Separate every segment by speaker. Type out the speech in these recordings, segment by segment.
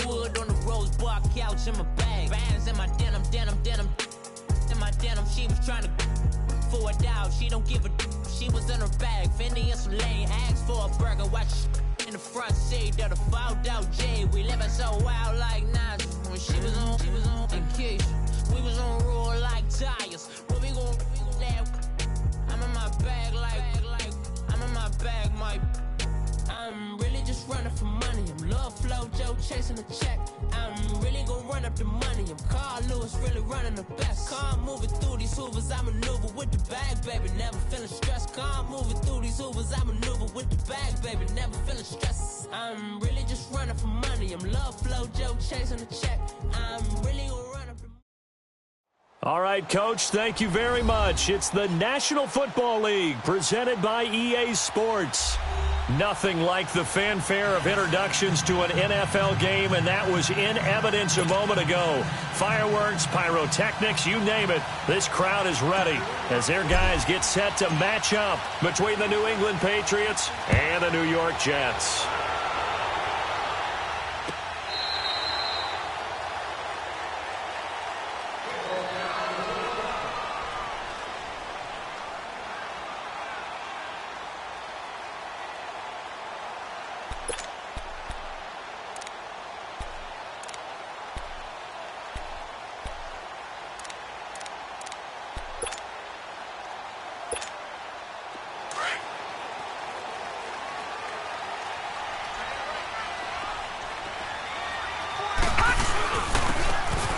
Speaker 1: wood on the rose bar couch in my bag. Bands in my denim. In my denim, she was trying to for a doubt. She don't give a she was in her bag. Fendi and some lane hags for a burger. Watch in the front seat of the fouled out J. We living so wild like Nas. When she was on vacation. We was on roll like tires. What we gon' I'm in my bag like I'm in my bag, my I'm really just running for money. I'm love flow, Joe chasing the check. I'm really gonna run up the money. I'm Carl Lewis, really running the best. Calm moving through these hoovers, I maneuver with the bag, baby. Never feeling stressed. Calm moving through these hoovers, I maneuver with the bag, baby. Never feeling stressed. I'm really just running for money. I'm love flow, Joe chasing the check. I'm really gonna run up the
Speaker 2: All right, Coach, thank you very much. It's the National Football League presented by EA Sports. Nothing like the fanfare of introductions to an NFL game, and that was in evidence a moment ago. Fireworks, pyrotechnics, you name it. This crowd is ready as their guys get set to match up between the New England Patriots and the New York Jets.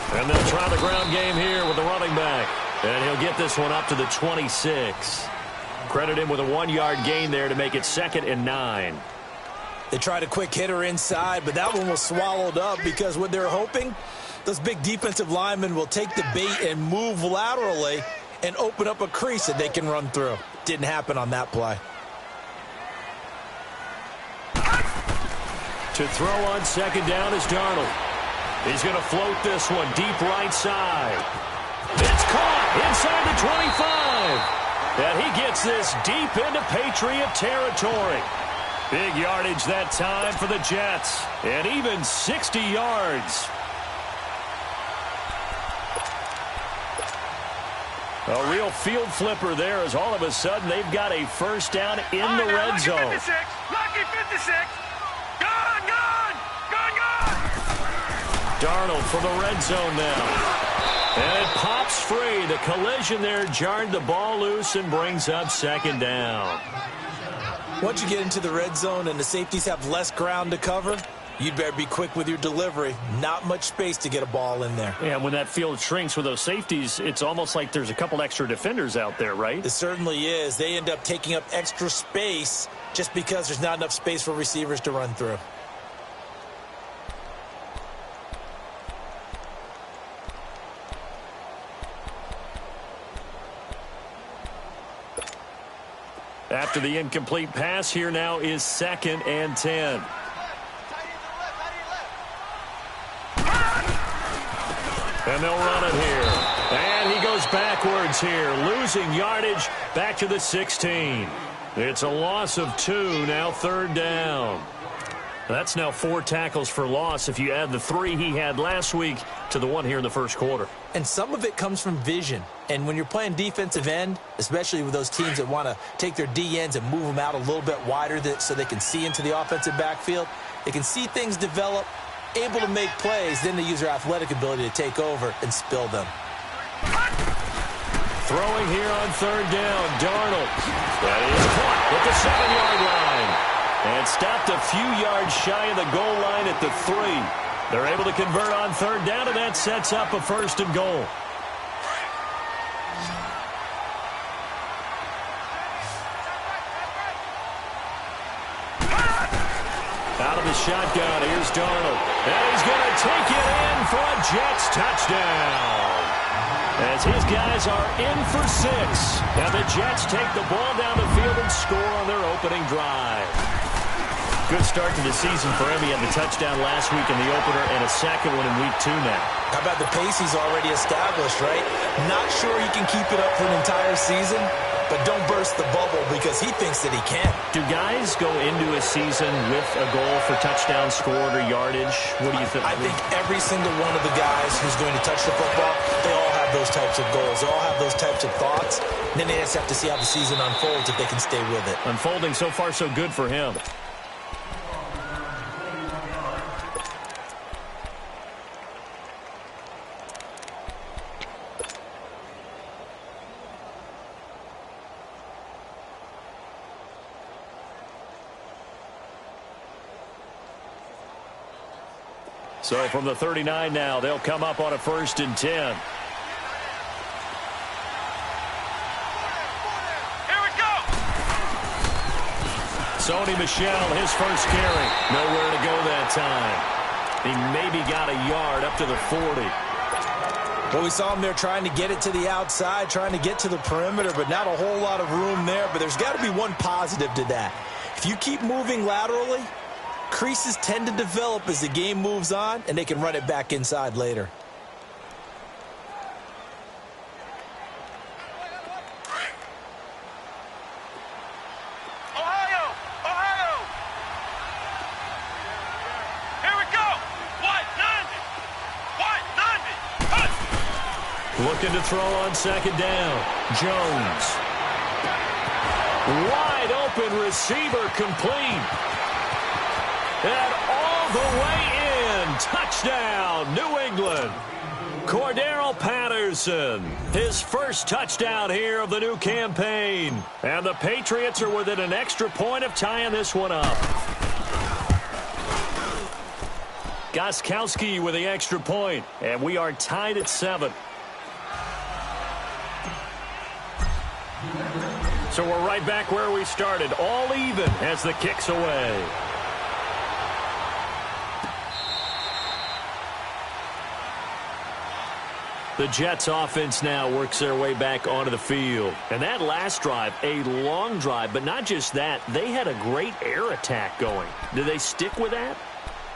Speaker 2: And they'll try the ground game here with the running back. And he'll get this one up to the 26. Credit him with a 1-yard gain there to make it 2nd and 9.
Speaker 3: They tried a quick hitter inside, but that one was swallowed up because what they're hoping, those big defensive linemen will take the bait and move laterally and open up a crease that they can run through. Didn't happen on that play.
Speaker 2: To throw on 2nd down is Darnold. He's going to float this one deep right side. It's caught inside the 25. And he gets this deep into Patriot territory. Big yardage that time for the Jets. And even 60 yards. A real field flipper there as all of a sudden they've got a first down in the red zone.
Speaker 4: Lucky 56.
Speaker 2: Darnold for the red zone now. And it pops free. The collision there jarred the ball loose and brings up 2nd down.
Speaker 3: Once you get into the red zone and the safeties have less ground to cover, you'd better be quick with your delivery. Not much space to get a ball in there.
Speaker 2: Yeah, when that field shrinks with those safeties, it's almost like there's a couple extra defenders out there, right?
Speaker 3: It certainly is. They end up taking up extra space just because there's not enough space for receivers to run through.
Speaker 2: After the incomplete pass, here now is 2nd and 10. And they'll run it here. And he goes backwards here, losing yardage back to the 16. It's a loss of 2, now 3rd down. That's now 4 tackles for loss if you add the 3 he had last week to the 1 here in the first quarter.
Speaker 3: And some of it comes from vision. And when you're playing defensive end, especially with those teams that want to take their D ends and move them out a little bit wider so they can see into the offensive backfield, they can see things develop, able to make plays, then they use their athletic ability to take over and spill them.
Speaker 2: Throwing here on 3rd down, Darnold. That is caught at the 7-yard line. And stopped a few yards shy of the goal line at the 3. They're able to convert on 3rd down, and that sets up a 1st and goal. Out of the shotgun, here's Darnold. And he's going to take it in for a Jets touchdown. As his guys are in for 6. And the Jets take the ball down the field and score on their opening drive. Good start to the season for him. He had the touchdown last week in the opener and a 2nd one in week 2 now.
Speaker 3: How about the pace he's already established, right? Not sure he can keep it up for an entire season, but don't burst the bubble because he thinks that he can.
Speaker 2: Do guys go into a season with a goal for touchdown scored or yardage? What do you think?
Speaker 3: I think every single one of the guys who's going to touch the football, they all have those types of goals. They all have those types of thoughts. And then they just have to see how the season unfolds if they can stay with it.
Speaker 2: Unfolding so far so good for him. So from the 39 now, they'll come up on a 1st and 10.
Speaker 4: Here we go.
Speaker 2: Sony Michel, his first carry. Nowhere to go that time. He maybe got a yard up to the 40.
Speaker 3: Well, we saw him there trying to get it to the outside, trying to get to the perimeter, but not a whole lot of room there. But there's got to be one positive to that. If you keep moving laterally, creases tend to develop as the game moves on, and they can run it back inside later.
Speaker 4: Ohio! Ohio! Here we go! White, Nundy!
Speaker 2: Looking to throw on 2nd down. Jones. Wide open receiver complete. And all the way in. Touchdown, New England. Cordero Patterson, his first touchdown here of the new campaign. And the Patriots are within an extra point of tying this one up. Gostkowski with the extra point, and we are tied at 7. So we're right back where we started, all even as the kick's away. The Jets offense now works their way back onto the field. And that last drive, a long drive, but not just that, they had a great air attack going. Do they stick with that?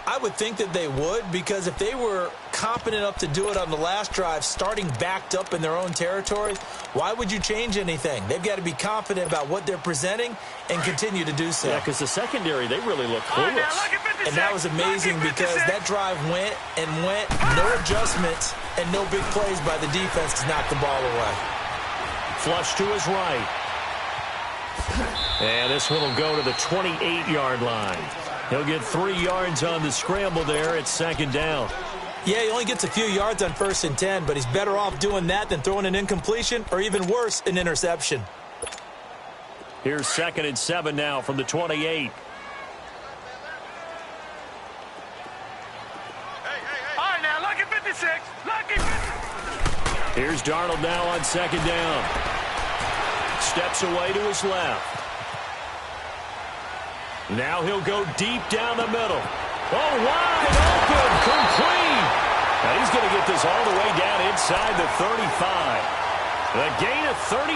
Speaker 3: I would think that they would, because if they were competent enough to do it on the last drive, starting backed up in their own territory, why would you change anything? They've got to be confident about what they're presenting and continue to do so.
Speaker 2: Yeah, because the secondary, they really look clueless.
Speaker 3: And that was amazing because that drive went and went, no adjustments and no big plays by the defense to knock the ball away.
Speaker 2: Flush to his right. And this one will go to the 28-yard line. He'll get 3 yards on the scramble there at 2nd down.
Speaker 3: Yeah, he only gets a few yards on 1st and 10, but he's better off doing that than throwing an incompletion or even worse, an interception.
Speaker 2: Here's 2nd and 7 now from the 28.
Speaker 4: All right, now, lucky 56. Lucky 56.
Speaker 2: Here's Darnold now on 2nd down. Steps away to his left. Now he'll go deep down the middle. Oh, wide open, complete. Now he's going to get this all the way down inside the 35. The gain of 39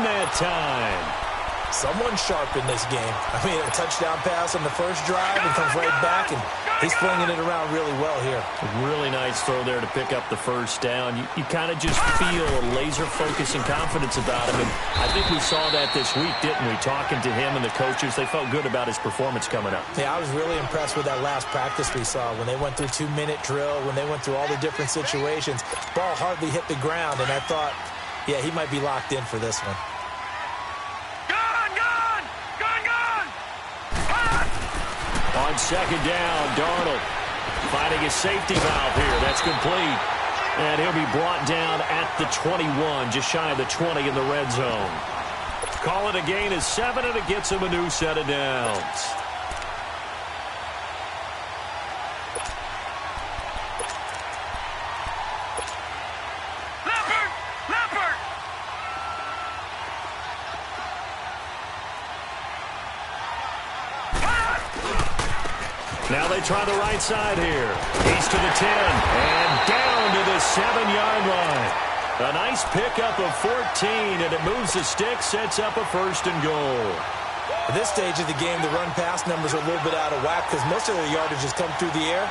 Speaker 2: that time.
Speaker 3: Someone sharp in this game. I mean, a touchdown pass on the first drive and comes right back, and he's flinging it around really well here.
Speaker 2: Really nice throw there to pick up the first down. You kind of just feel a laser focus and confidence about him. And I think we saw that this week, didn't we? Talking to him and the coaches, they felt good about his performance coming up.
Speaker 3: Yeah, I was really impressed with that last practice we saw when they went through 2-minute drill, when they went through all the different situations. Ball hardly hit the ground, and I thought, yeah, he might be locked in for this one.
Speaker 2: On 2nd down, Darnold finding a safety valve here. That's complete. And he'll be brought down at the 21, just shy of the 20 in the red zone. Call it a gain of 7, and it gets him a new set of downs. Now they try the right side here. He's to the 10 and down to the 7-yard line. A nice pickup of 14, and it moves the stick, sets up a 1st and goal.
Speaker 3: At this stage of the game, the run-pass numbers are a little bit out of whack because most of their yardage has come through the air.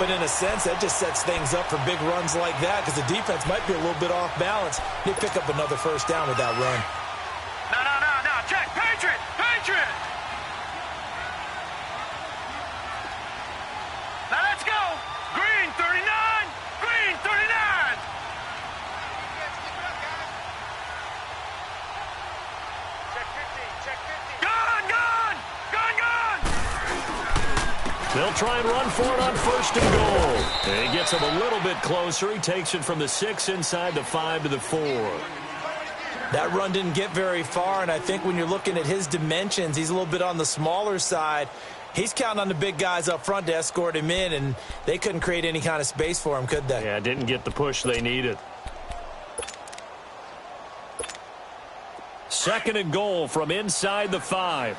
Speaker 3: But in a sense, that just sets things up for big runs like that because the defense might be a little bit off balance. They pick up another 1st down with that run.
Speaker 2: try and run for it on 1st and goal. And he gets him a little bit closer. He takes it from the 6 inside the 5 to the 4.
Speaker 3: That run didn't get very far, and I think when you're looking at his dimensions, he's a little bit on the smaller side. He's counting on the big guys up front to escort him in, and they couldn't create any kind of space for him, could they?
Speaker 2: Yeah, didn't get the push they needed. 2nd and goal from inside the 5.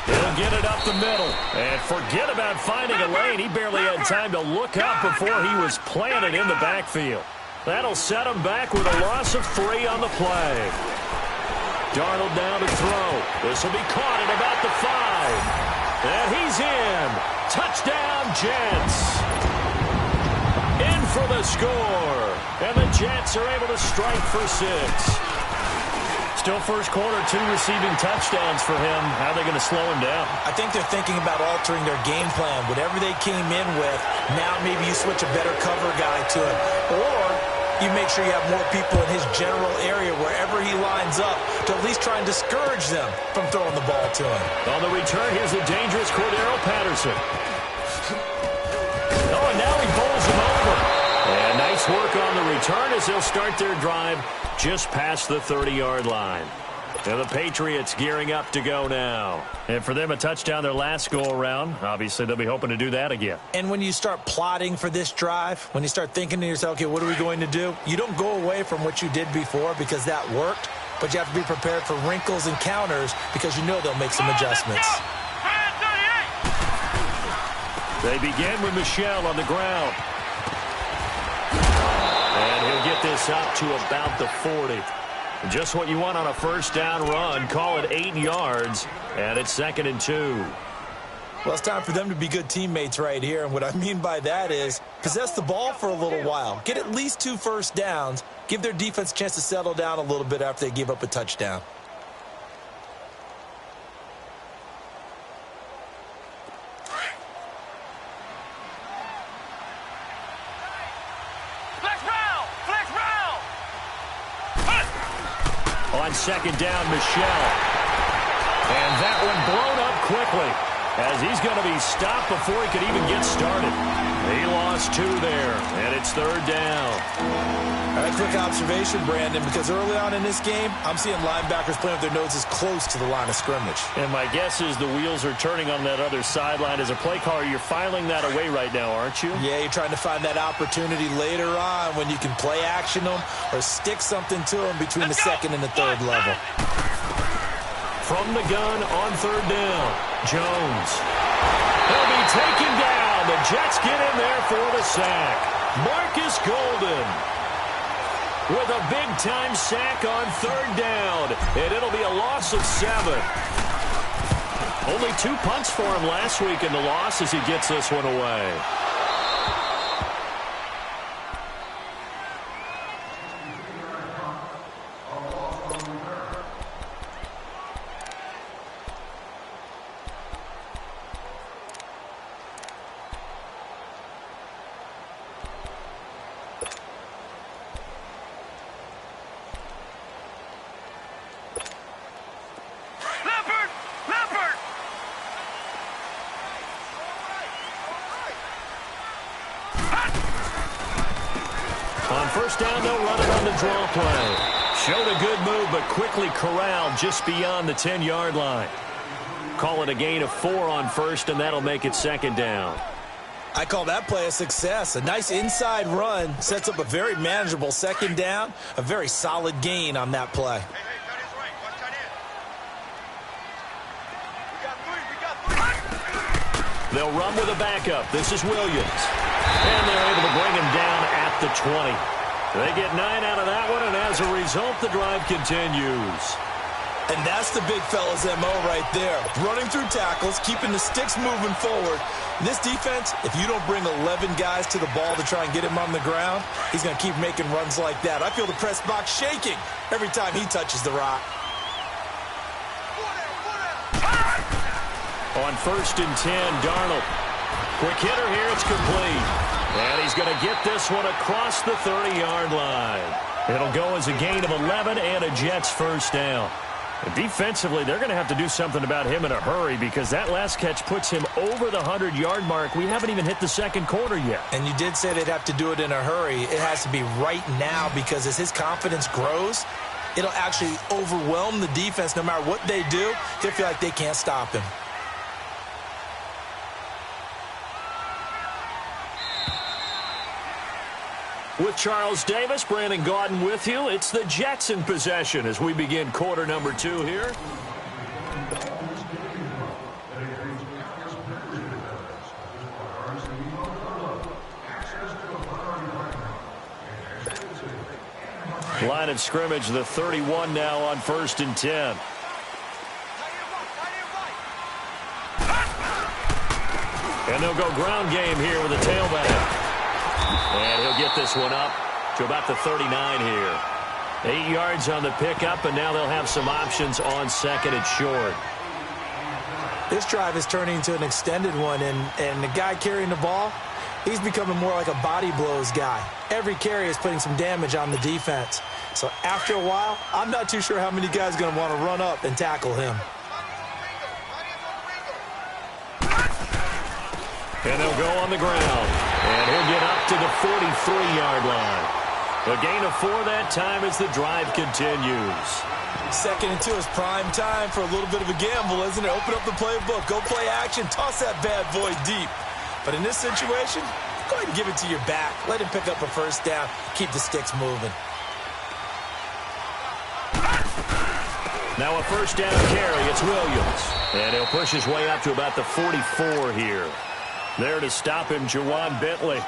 Speaker 2: He'll get it up the middle. And forget about finding a lane. He barely had time to look up before he was planted in the backfield. That'll set him back with a loss of 3 on the play. Darnold down to throw. This will be caught at about the 5. And he's in. Touchdown, Jets. In for the score. And the Jets are able to strike for 6. Still first quarter, 2 receiving touchdowns for him. How are they going to slow him down?
Speaker 3: I think they're thinking about altering their game plan. Whatever they came in with, now maybe you switch a better cover guy to him. Or you make sure you have more people in his general area wherever he lines up to at least try and discourage them from throwing the ball to him.
Speaker 2: On the return, here's the dangerous Cordero Patterson. Oh, and now he bowls him over. And nice work on the return as they'll start their drive just past the 30-yard line. And the Patriots gearing up to go now. And for them, a touchdown their last go-around. Obviously, they'll be hoping to do that again.
Speaker 3: And when you start plotting for this drive, when you start thinking to yourself, okay, what are we going to do? You don't go away from what you did before because that worked, but you have to be prepared for wrinkles and counters because you know they'll make some adjustments.
Speaker 2: They begin with Michel on the ground. And he'll get this up to about the 40. Just what you want on a first down run. Call it 8 yards, and it's 2nd and 2.
Speaker 3: Well, it's time for them to be good teammates right here, and what I mean by that is possess the ball for a little while. Get at least 2 first downs. Give their defense a chance to settle down a little bit after they give up a touchdown.
Speaker 2: On 2nd down, Michel. And that one blown up quickly as he's going to be stopped before he could even get started. He lost 2 there, and it's 3rd down.
Speaker 3: All right, quick observation, Brandon, because early on in this game, I'm seeing linebackers playing with their noses close to the line of scrimmage.
Speaker 2: And my guess is the wheels are turning on that other sideline. As a play caller, you're filing that away right now, aren't you?
Speaker 3: Yeah, you're trying to find that opportunity later on when you can play action them or stick something to them between the 2nd and the 3rd level.
Speaker 2: From the gun on 3rd down, Jones. He'll be taken down. The Jets get in there for the sack. Marcus Golden with a big-time sack on 3rd down, and it'll be a loss of 7. Only 2 punts for him last week in the loss as he gets this one away. On 1st down, they'll run it on the draw play. Showed a good move, but quickly corralled just beyond the 10-yard line. Call it a gain of 4 on 1st, and that'll make it 2nd down.
Speaker 3: I call that play a success. A nice inside run sets up a very manageable 2nd down. A very solid gain on that play.
Speaker 2: They'll run with a backup. This is Williams. And they're able to bring him down at the 20. They get 9 out of that one, and as a result, the drive continues.
Speaker 3: And that's the big fella's MO right there. Running through tackles, keeping the sticks moving forward. This defense, if you don't bring 11 guys to the ball to try and get him on the ground, he's going to keep making runs like that. I feel the press box shaking every time he touches the rock.
Speaker 2: On 1st and 10, Darnold. Quick hitter here, it's complete. And he's going to get this one across the 30-yard line. It'll go as a gain of 11 and a Jets first down. Defensively, they're going to have to do something about him in a hurry because that last catch puts him over the 100-yard mark. We haven't even hit the second quarter yet.
Speaker 3: And you did say they'd have to do it in a hurry. It has to be right now because as his confidence grows, it'll actually overwhelm the defense. No matter what they do, he'll feel like they can't stop him.
Speaker 2: With Charles Davis, Brandon Gaudin with you. It's the Jets in possession as we begin quarter number 2 here. Line of scrimmage, the 31 now on 1st and 10. And they'll go ground game here with a tailback. And he'll get this one up to about the 39 here. 8 yards on the pickup, and now they'll have some options on 2nd and short.
Speaker 3: This drive is turning into an extended one, and the guy carrying the ball, he's becoming more like a body blows guy. Every carry is putting some damage on the defense. So after a while, I'm not too sure how many guys are going to want to run up and tackle him.
Speaker 2: And they'll go on the ground. And he'll get up to the 43-yard line. A gain of 4 that time as the drive continues.
Speaker 3: 2nd and 2 is prime time for a little bit of a gamble, isn't it? Open up the playbook, go play action, toss that bad boy deep. But in this situation, go ahead and give it to your back. Let him pick up a first down. Keep the sticks moving.
Speaker 2: Now a first down carry. It's Williams. And he'll push his way up to about the 44 here. There to stop him, Juwan Bentley.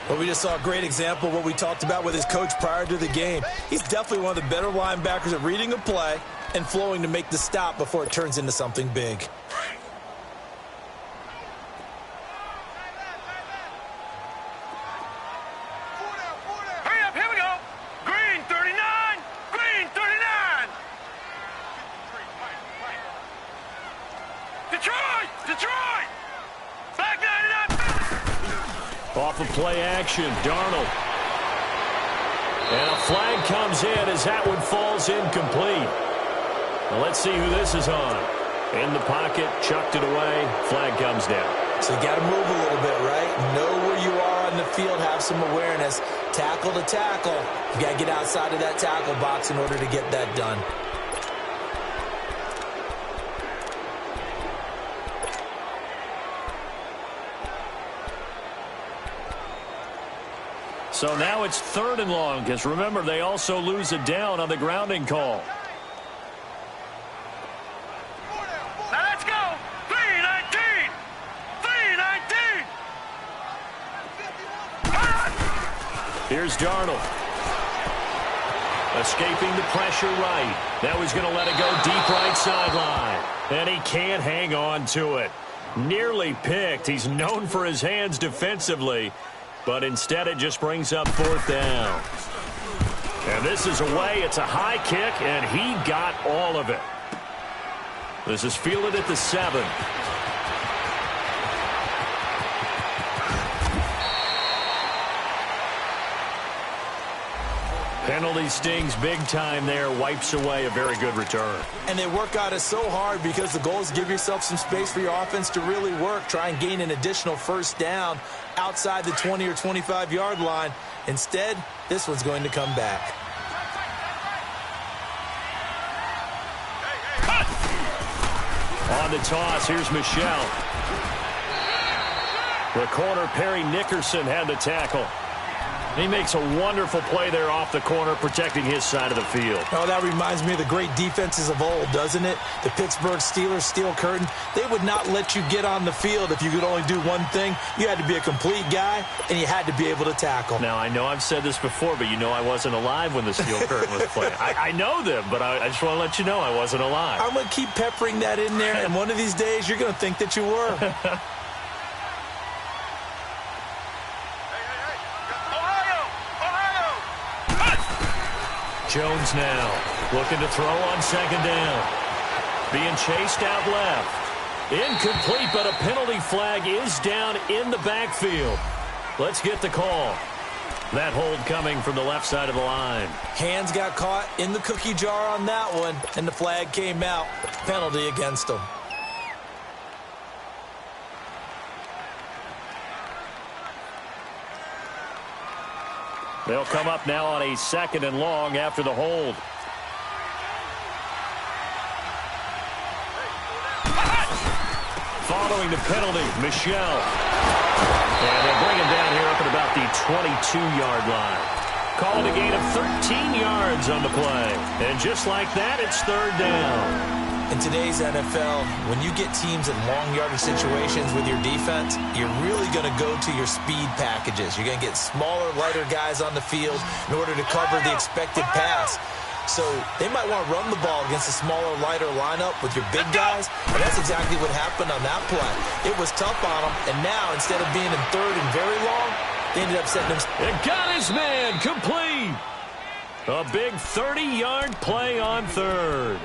Speaker 3: Well, we just saw a great example of what we talked about with his coach prior to the game. He's definitely one of the better linebackers at reading a play and flowing to make the stop before it turns into something big.
Speaker 4: Hurry up, here we go. Green 39, green 39. Detroit, Detroit. Back 99.
Speaker 2: Off of play action, Darnold. And a flag comes in as that one falls incomplete. Well, let's see who this is on. In the pocket, chucked it away, flag comes down.
Speaker 3: So you got to move a little bit, right? Know where you are on the field, have some awareness. Tackle to tackle. You got to get outside of that tackle box in order to get that done.
Speaker 2: So now it's 3rd and long, because remember, they also lose a down on the grounding call.
Speaker 4: Now let's go. 319. 319.
Speaker 2: Here's Darnold. Escaping the pressure right. Now he's going to let it go deep right sideline. And he can't hang on to it. Nearly picked. He's known for his hands defensively. But instead it just brings up 4th down. And this is away. It's a high kick, and he got all of it. This is fielded at the 7. Penalty stings big time there. Wipes away a very good return.
Speaker 3: And they work out it so hard because the goal is give yourself some space for your offense to really work. Try and gain an additional first down outside the 20 or 25-yard line. Instead, this one's going to come back.
Speaker 2: On the toss, here's Michelle. The corner, Perry Nickerson, had the tackle. He makes a wonderful play there off the corner, protecting his side of the field.
Speaker 3: Oh, that reminds me of the great defenses of old, doesn't it? The Pittsburgh Steelers, steel curtain. They would not let you get on the field if you could only do one thing. You had to be a complete guy, and you had to be able to tackle.
Speaker 2: Now, I know I've said this before, but you know I wasn't alive when the steel curtain was playing. I know them, but I just want to let you know I wasn't alive.
Speaker 3: I'm going to keep peppering that in there, and one of these days you're going to think that you were.
Speaker 2: Jones now looking to throw on 2nd down. Being chased out left. Incomplete, but a penalty flag is down in the backfield. Let's get the call. That hold coming from the left side of the line.
Speaker 3: Hands got caught in the cookie jar on that one, and the flag came out. Penalty against him.
Speaker 2: They'll come up now on a 2nd and long after the hold. Following the penalty, Michel. And they'll bring him down here up at about the 22-yard line. Calling a gain of 13 yards on the play. And just like that, it's 3rd down.
Speaker 3: In today's NFL, when you get teams in long yardage situations with your defense, you're really going to go to your speed packages. You're going to get smaller, lighter guys on the field in order to cover the expected pass. So they might want to run the ball against a smaller, lighter lineup with your big guys, and that's exactly what happened on that play. It was tough on them, and now instead of being in 3rd and very long, they ended up setting them.
Speaker 2: It got his man complete. A big 30-yard play on 3rd.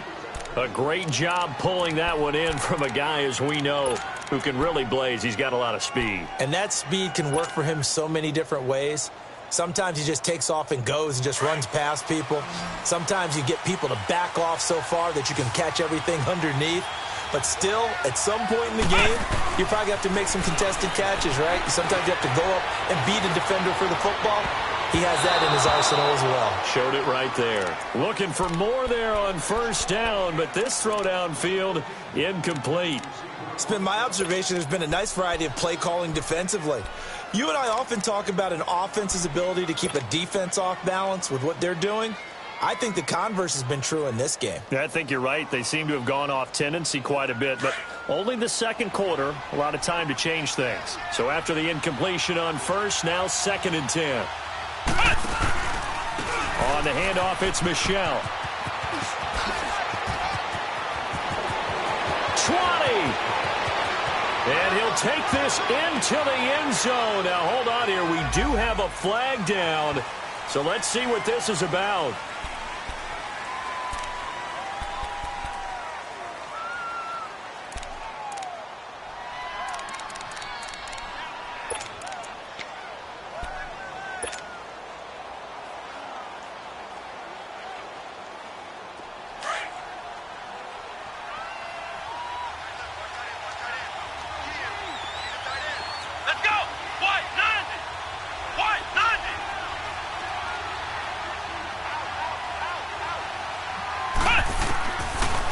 Speaker 2: A great job pulling that one in from a guy, as we know, who can really blaze. He's got a lot of speed.
Speaker 3: And that speed can work for him so many different ways. Sometimes he just takes off and goes and just runs past people. Sometimes you get people to back off so far that you can catch everything underneath. But still, at some point in the game, you probably have to make some contested catches, right? Sometimes you have to go up and beat a defender for the football. He has that in his arsenal as well.
Speaker 2: Showed it right there. Looking for more there on 1st down, but this throw downfield incomplete.
Speaker 3: It's been my observation there's been a nice variety of play calling defensively. You and I often talk about an offense's ability to keep a defense off balance with what they're doing. I think the converse has been true in this game.
Speaker 2: Yeah, I think you're right. They seem to have gone off tendency quite a bit, but only the 2nd quarter, a lot of time to change things. So after the incompletion on 1st, now 2nd and 10. On the handoff, it's Michel. 20. And he'll take this into the end zone. Now, hold on here. We do have a flag down. So let's see what this is about.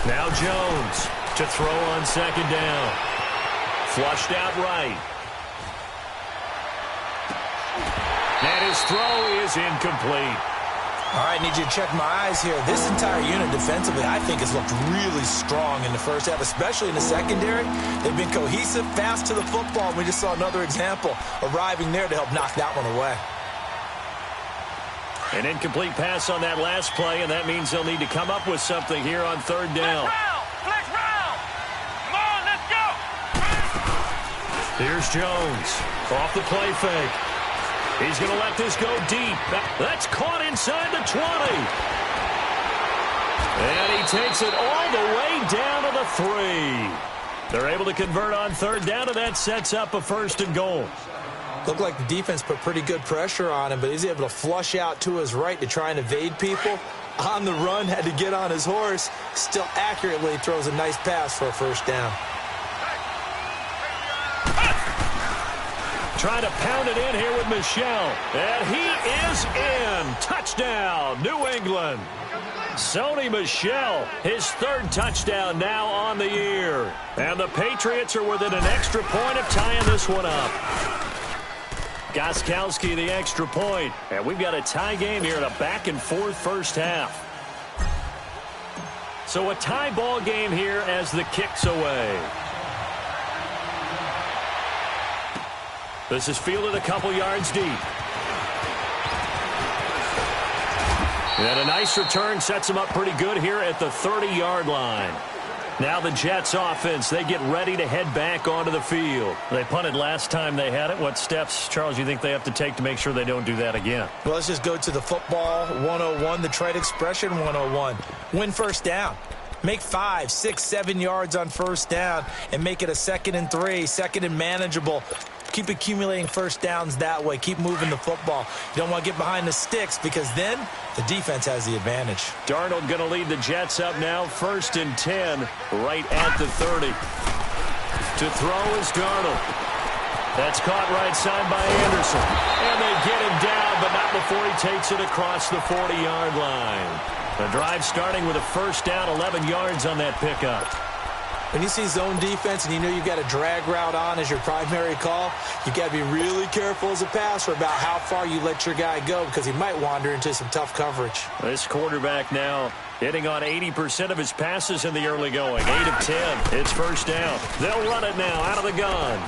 Speaker 2: Now Jones to throw on 2nd down. Flushed out right. And his throw is incomplete.
Speaker 3: All right, need you to check my eyes here. This entire unit defensively, I think, has looked really strong in the 1st half, especially in the secondary. They've been cohesive, fast to the football. We just saw another example arriving there to help knock that one away.
Speaker 2: An incomplete pass on that last play, and that means they'll need to come up with something here on 3rd down.
Speaker 4: Flex round. Come on, let's go.
Speaker 2: Here's Jones off the play fake. He's going to let this go deep. That's caught inside the 20. And he takes it all the way down to the 3. They're able to convert on 3rd down, and that sets up a 1st and goal.
Speaker 3: Looked like the defense put pretty good pressure on him, but he's able to flush out to his right to try and evade people. On the run, had to get on his horse. Still accurately throws a nice pass for a 1st down.
Speaker 2: Trying to pound it in here with Michel. And he is in. Touchdown, New England. Sony Michel, his 3rd touchdown now on the year. And the Patriots are within an extra point of tying this one up. Gostkowski the extra point. And we've got a tie game here in a back-and-forth 1st half. So a tie ball game here as the kick's away. This is fielded a couple yards deep. And a nice return sets them up pretty good here at the 30-yard line. Now the Jets offense, they get ready to head back onto the field. They punted last time they had it. What steps, Charles, you think they have to take to make sure they don't do that again?
Speaker 3: Well, let's just go to the football 101, the trade expression 101. Win 1st down. Make 5, 6, 7 yards on 1st down and make it a 2nd and 3, 2nd and manageable. Keep accumulating first downs that way. Keep moving the football. You don't want to get behind the sticks because then the defense has the advantage.
Speaker 2: Darnold going to lead the Jets up now, 1st and 10, right at the 30. To throw is Darnold. That's caught right side by Anderson. And they get him down, but not before he takes it across the 40-yard line. The drive starting with a first down, 11 yards on that pickup.
Speaker 3: When you see zone defense and you know you've got a drag route on as your primary call, you've got to be really careful as a passer about how far you let your guy go because he might wander into some tough coverage.
Speaker 2: This quarterback now hitting on 80% of his passes in the early going. 8 of 10. It's first down. They'll run it now out of the gun.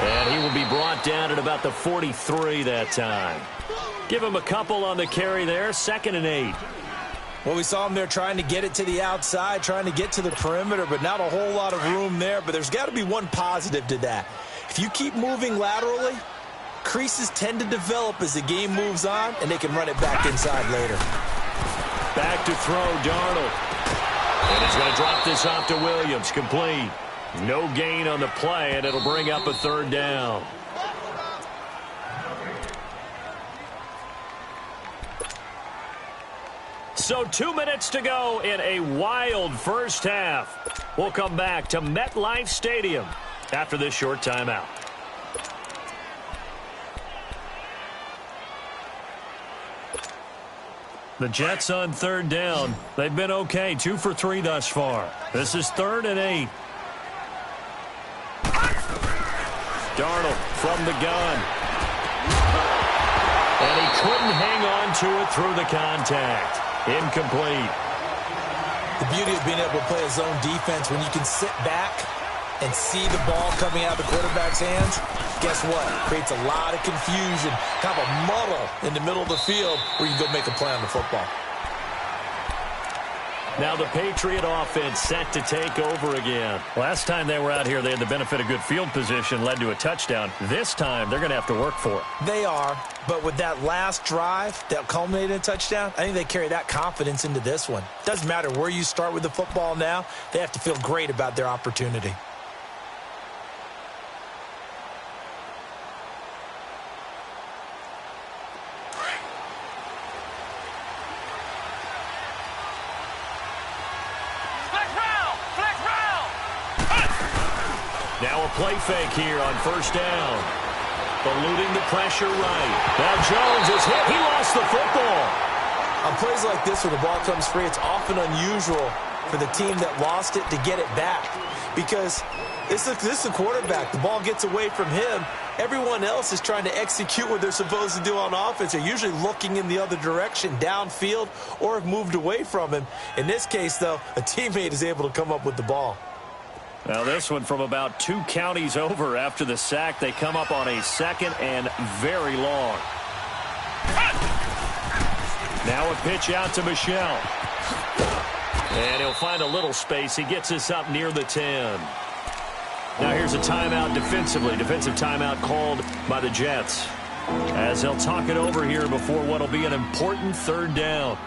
Speaker 2: And he will be brought down at about the 43 that time. Give him a couple on the carry there. 2nd and 8.
Speaker 3: Well, we saw him there trying to get it to the outside, trying to get to the perimeter, but not a whole lot of room there. But there's got to be one positive to that. If you keep moving laterally, creases tend to develop as the game moves on, and they can run it back inside later.
Speaker 2: Back to throw, Darnold. And he's going to drop this off to Williams. Complete. No gain on the play, and it'll bring up a 3rd down. So 2 minutes to go in a wild first half. We'll come back to MetLife Stadium after this short timeout. The Jets on 3rd down. They've been okay, 2 for 3 thus far. This is 3rd and 8. Darnold from the gun. And he couldn't hang on to it through the contact. Incomplete.
Speaker 3: The beauty of being able to play a zone defense when you can sit back and see the ball coming out of the quarterback's hands, guess what? Creates a lot of confusion, kind of a muddle in the middle of the field where you can go make a play on the football.
Speaker 2: Now the Patriot offense set to take over again. Last time they were out here, they had the benefit of good field position, led to a touchdown. This time, they're going to have to work for it.
Speaker 3: They are, but with that last drive that culminated in a touchdown, I think they carry that confidence into this one. Doesn't matter where you start with the football now, they have to feel great about their opportunity.
Speaker 2: Now a play fake here on first down. Eluding the pressure right. Now Jones is hit. He lost the football.
Speaker 3: On plays like this where the ball comes free, it's often unusual for the team that lost it to get it back. Because this is a quarterback. The ball gets away from him. Everyone else is trying to execute what they're supposed to do on offense. They're usually looking in the other direction, downfield, or have moved away from him. In this case, though, a teammate is able to come up with the ball.
Speaker 2: Now this one from about 2 counties over after the sack. They come up on a 2nd and very long. Now a pitch out to Michel. And he'll find a little space. He gets us up near the 10. Now here's a timeout defensively. Defensive timeout called by the Jets. As they'll talk it over here before what will be an important 3rd down.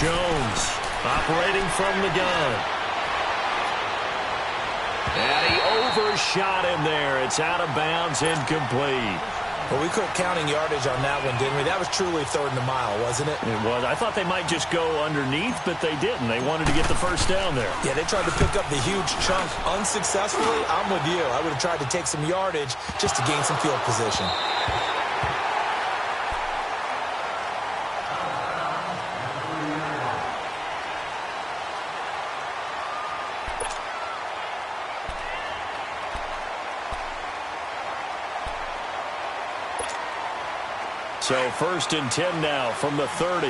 Speaker 2: Jones operating from the gun. And he overshot him there. It's out of bounds, incomplete.
Speaker 3: Well, we quit counting yardage on that one, didn't we? That was truly 3rd and a mile, wasn't it?
Speaker 2: It was. I thought they might just go underneath, but they didn't. They wanted to get the first down there.
Speaker 3: Yeah, they tried to pick up the huge chunk unsuccessfully. I'm with you. I would have tried to take some yardage just to gain some field position.
Speaker 2: So 1st and 10 now from the 30.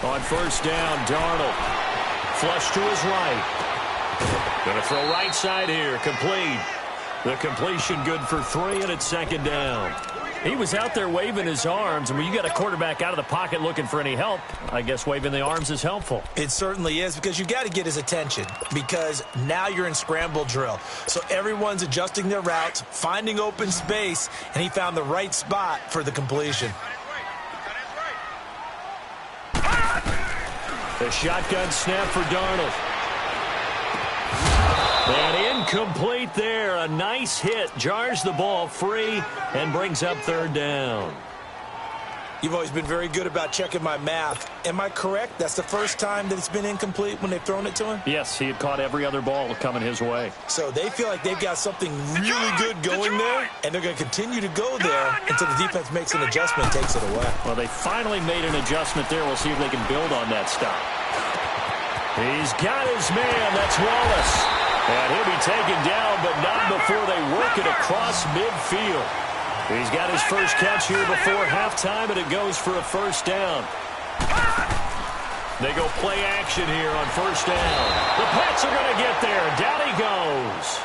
Speaker 2: On first down, Darnold Flush to his right. Going to throw right side here. Complete. The completion good for 3, and it's second down. He was out there waving his arms, and when you got a quarterback out of the pocket looking for any help, I guess waving the arms is helpful.
Speaker 3: It certainly is, because you got to get his attention, because now you're in scramble drill. So everyone's adjusting their routes, finding open space, and he found the right spot for the completion.
Speaker 2: The shotgun snap for Darnold. And incomplete there. A nice hit. Jars the ball free and brings up third down.
Speaker 3: You've always been very good about checking my math. Am I correct? That's the first time that it's been incomplete when they've thrown it to him?
Speaker 2: Yes, he had caught every other ball coming his way.
Speaker 3: So they feel like they've got something really good going there, and they're going to continue to go there until the defense makes an adjustment and takes it away.
Speaker 2: Well, they finally made an adjustment there. We'll see if they can build on that stop. He's got his man. That's Wallace. And he'll be taken down, but not before they work it across midfield. He's got his first catch here before halftime, and it goes for a first down. They go play action here on first down. The Pats are going to get there. Down he goes.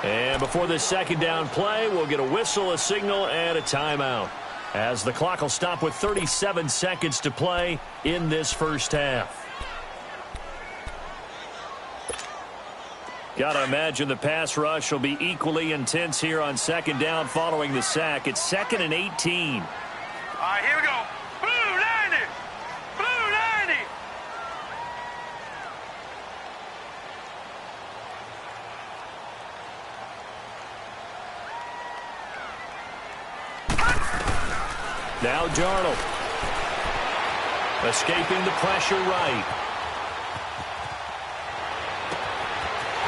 Speaker 2: And before this second down play, we'll get a whistle, a signal, and a timeout, as the clock will stop with 37 seconds to play in this first half. Got to imagine the pass rush will be equally intense here on second down following the sack. It's 2nd and 18.
Speaker 4: All right, here we go. Blue 90. Blue 90.
Speaker 2: Now Darnold. Escaping the pressure right.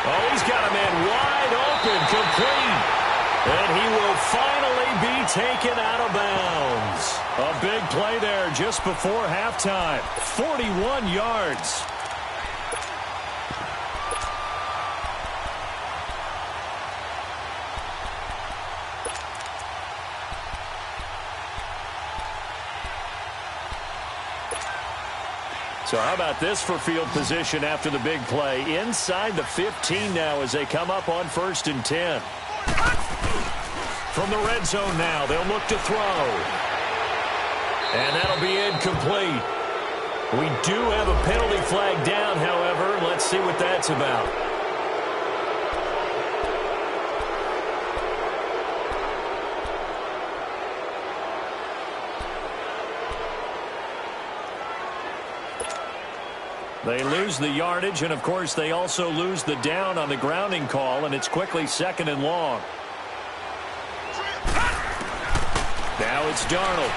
Speaker 2: Oh, he's got a man wide open, complete. And he will finally be taken out of bounds. A big play there just before halftime. 41 yards. So how about this for field position after the big play? Inside the 15 now as they come up on 1st and 10. From the red zone now, they'll look to throw. And that'll be incomplete. We do have a penalty flag down, however. Let's see what that's about. They lose the yardage, and, of course, they also lose the down on the grounding call, and it's quickly 2nd and long. Now it's Darnold.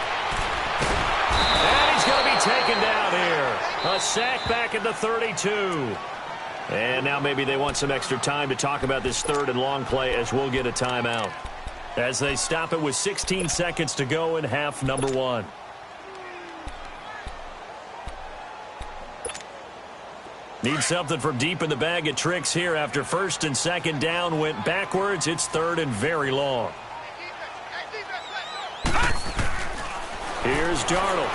Speaker 2: And he's going to be taken down here. A sack back at the 32. And now maybe they want some extra time to talk about this 3rd and long play, as we'll get a timeout, as they stop it with 16 seconds to go in half number 1. Need something from deep in the bag of tricks here after 1st and 2nd down went backwards. It's 3rd and very long. Here's Darnold.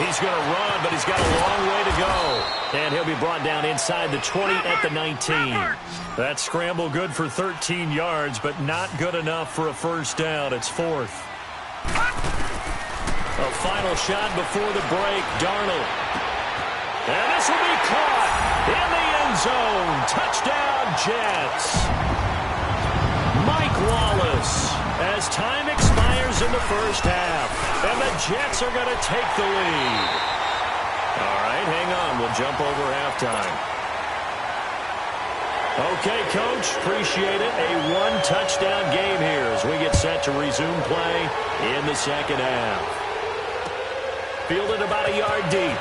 Speaker 2: He's going to run, but he's got a long way to go. And he'll be brought down inside the 20 at the 19. That scramble good for 13 yards, but not good enough for a first down. It's 4th. A final shot before the break. Darnold. And this will be caught in the end zone. Touchdown, Jets. Mike Wallace, as time expires in the first half. And the Jets are going to take the lead. All right, hang on. We'll jump over halftime. Okay, Coach, appreciate it. A one-touchdown game here as we get set to resume play in the second half. Fielded about a yard deep.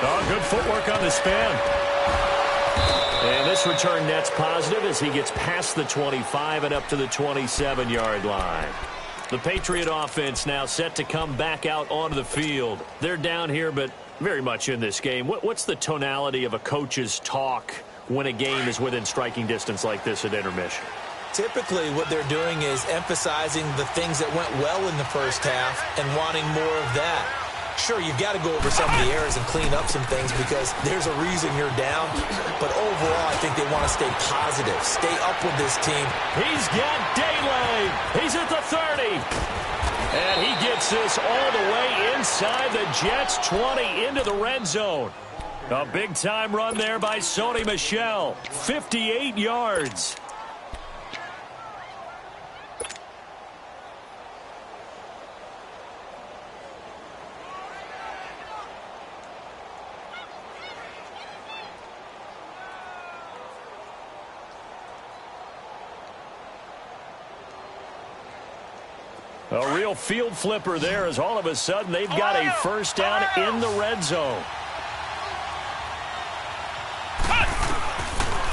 Speaker 2: Oh, good footwork on the spin. And this return net's positive as he gets past the 25 and up to the 27-yard line. The Patriot offense now set to come back out onto the field. They're down here, but very much in this game. What's the tonality of a coach's talk when a game is within striking distance like this at intermission?
Speaker 3: Typically, what they're doing is emphasizing the things that went well in the first half and wanting more of that. Sure, you've got to go over some of the errors and clean up some things because there's a reason you're down. But overall, I think they want to stay positive, stay up with this team.
Speaker 2: He's got daylight. He's at the 30. And he gets this all the way inside the Jets' 20 into the red zone. A big-time run there by Sony Michel. 58 yards. A real field flipper there as all of a sudden they've got a first down in the red zone.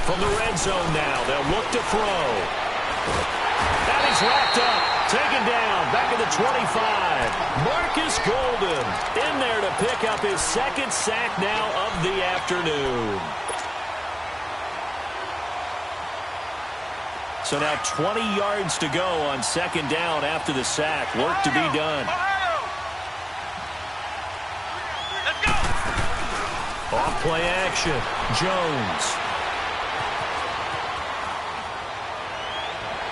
Speaker 2: From the red zone now, they'll look to throw. And he's wrapped up, taken down, back at the 25. Marcus Golden in there to pick up his second sack now of the afternoon. So now 20 yards to go on second down after the sack. Work to be done.
Speaker 4: Let's go.
Speaker 2: Off play action. Jones.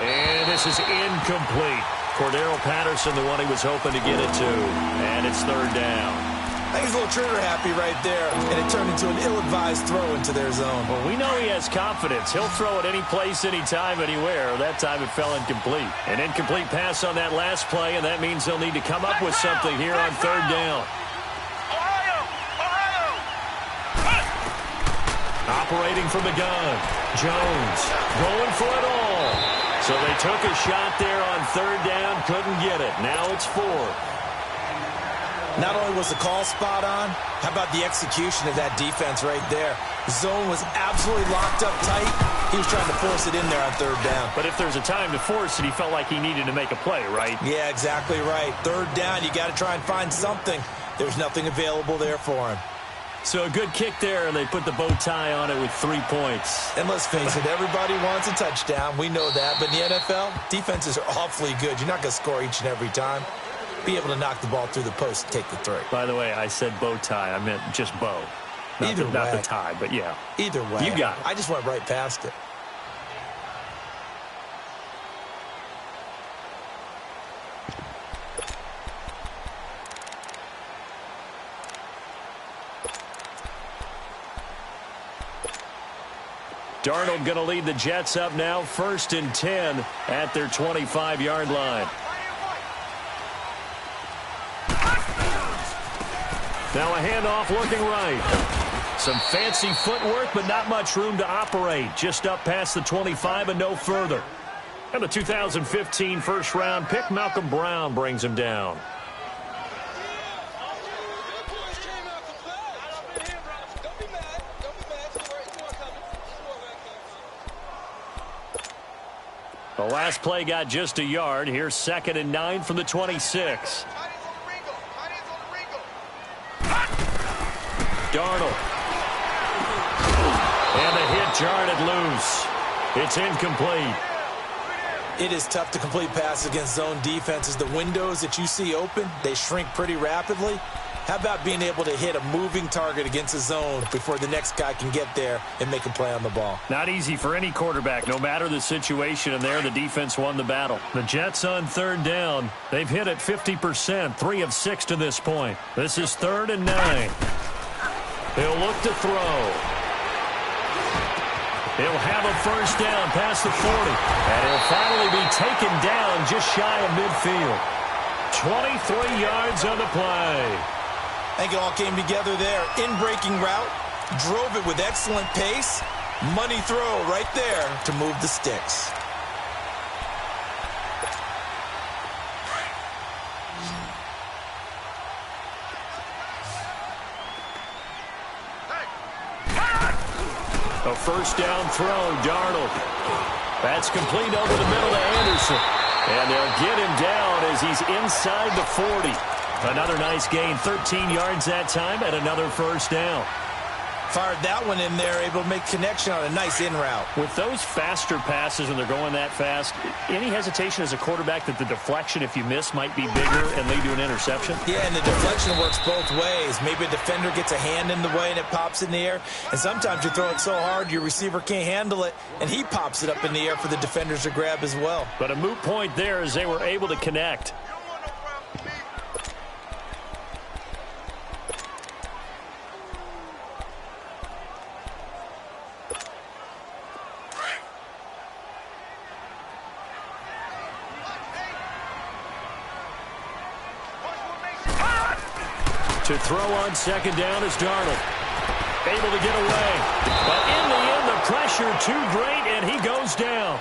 Speaker 2: And this is incomplete. Cordero Patterson, the one he was hoping to get it to. And it's third down.
Speaker 3: I think he's a little trigger happy right there, and it turned into an ill-advised throw into their zone.
Speaker 2: Well, we know he has confidence. He'll throw it any place, anytime, anywhere. That time it fell incomplete. An incomplete pass on that last play, and that means they'll need to come up with something here on third down. Operating from the gun. Jones going for it all. So they took a shot there on third down, couldn't get it. Now it's fourth.
Speaker 3: Not only was the call spot on, how about the execution of that defense right there? Zone was absolutely locked up tight. He was trying to force it in there on third down.
Speaker 2: But if there's a time to force it, he felt like he needed to make a play, right?
Speaker 3: Yeah, exactly right. Third down, you got to try and find something. There's nothing available there for him.
Speaker 2: So a good kick there, and they put the bow tie on it with 3 points.
Speaker 3: And let's face it, everybody wants a touchdown. We know that. But in the NFL, defenses are awfully good. You're not going to score each and every time. Be able to knock the ball through the post and take the three.
Speaker 2: By the way, I said bow tie. I meant just bow. Not the tie, but yeah.
Speaker 3: Either way.
Speaker 2: You got it.
Speaker 3: I just went right past it.
Speaker 2: Darnold going to lead the Jets up now, 1st and 10 at their 25-yard line. Now a handoff looking right. Some fancy footwork, but not much room to operate. Just up past the 25 and no further. And the 2015 first-round pick, Malcolm Brown, brings him down. The last play got just a yard. Here's 2nd and 9 from the 26. Darnold. And the hit jarred it loose. It's incomplete.
Speaker 3: It is tough to complete passes against zone defenses. The windows that you see open, they shrink pretty rapidly. How about being able to hit a moving target against a zone before the next guy can get there and make a play on the ball?
Speaker 2: Not easy for any quarterback, no matter the situation, and there the defense won the battle. The Jets on third down. They've hit it 50%, 3 of 6 to this point. This is 3rd and 9. He'll look to throw. He'll have a first down past the 40. And he'll finally be taken down just shy of midfield. 23 yards on the play.
Speaker 3: I think it all came together there. In-breaking route, drove it with excellent pace. Money throw right there to move the sticks.
Speaker 2: A first down throw, Darnold. That's complete over the middle to Anderson. And they'll get him down as he's inside the 40. Another nice gain, 13 yards that time, and another first down.
Speaker 3: Fired that one in there, able to make connection on a nice in route.
Speaker 2: With those faster passes when they're going that fast, any hesitation as a quarterback that the deflection, if you miss, might be bigger and lead to an interception?
Speaker 3: Yeah, and the deflection works both ways. Maybe a defender gets a hand in the way and it pops in the air. And sometimes you throw it so hard your receiver can't handle it, and he pops it up in the air for the defenders to grab as well.
Speaker 2: But a moot point there as they were able to connect. To throw on second down is Darnold. Able to get away. But in the end, the pressure too great, and he goes down.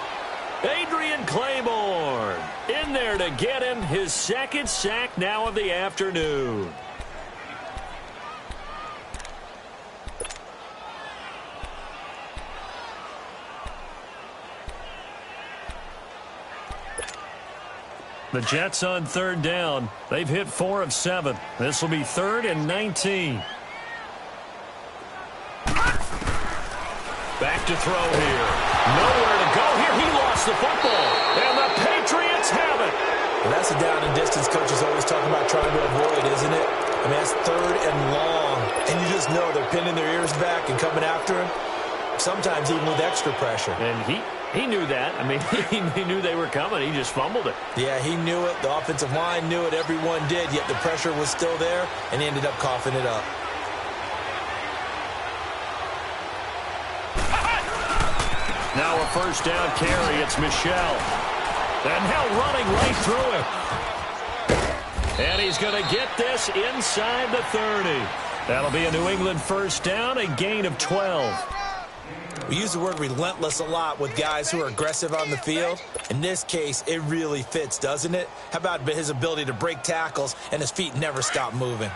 Speaker 2: Adrian Claiborne in there to get him his second sack now of the afternoon. The Jets on third down. They've hit 4 of 7. This will be 3rd and 19. Back to throw here. Nowhere to go here. He lost the football. And the Patriots have it.
Speaker 3: Well, that's a down and distance coaches always talking about trying to avoid, isn't it? I mean, that's 3rd and long. And you just know they're pinning their ears back and coming after him. Sometimes even with extra pressure.
Speaker 2: And he knew that. I mean, he knew they were coming. He just fumbled it.
Speaker 3: Yeah, he knew it. The offensive line knew it. Everyone did. Yet the pressure was still there, and he ended up coughing it up.
Speaker 2: Now a first down carry. It's Michel. And now running right through him. And he's going to get this inside the 30. That'll be a New England first down, a gain of 12.
Speaker 3: We use the word relentless a lot with guys who are aggressive on the field. In this case, it really fits, doesn't it? How about his ability to break tackles and his feet never stop moving?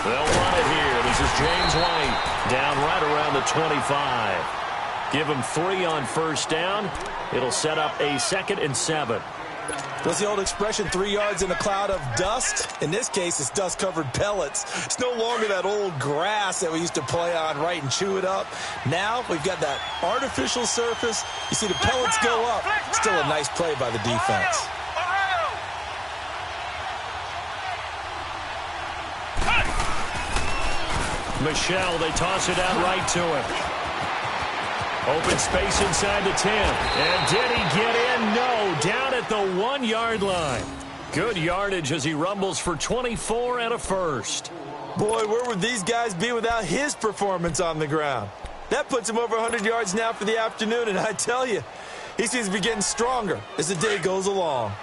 Speaker 2: They'll run it here. This is James White down right around the 25. Give him 3 on first down. It'll set up a 2nd and 7.
Speaker 3: What's the old expression, 3 yards in a cloud of dust? In this case, it's dust-covered pellets. It's no longer that old grass that we used to play on, right, and chew it up. Now we've got that artificial surface. You see the pellets go up. Still a nice play by the defense.
Speaker 2: Michel, they toss it out right to him. Open space inside the 10. And did he get in? No. Down at the 1-yard line. Good yardage as he rumbles for 24 and a first.
Speaker 3: Boy, where would these guys be without his performance on the ground? That puts him over 100 yards now for the afternoon, and I tell you, he seems to be getting stronger as the day goes along.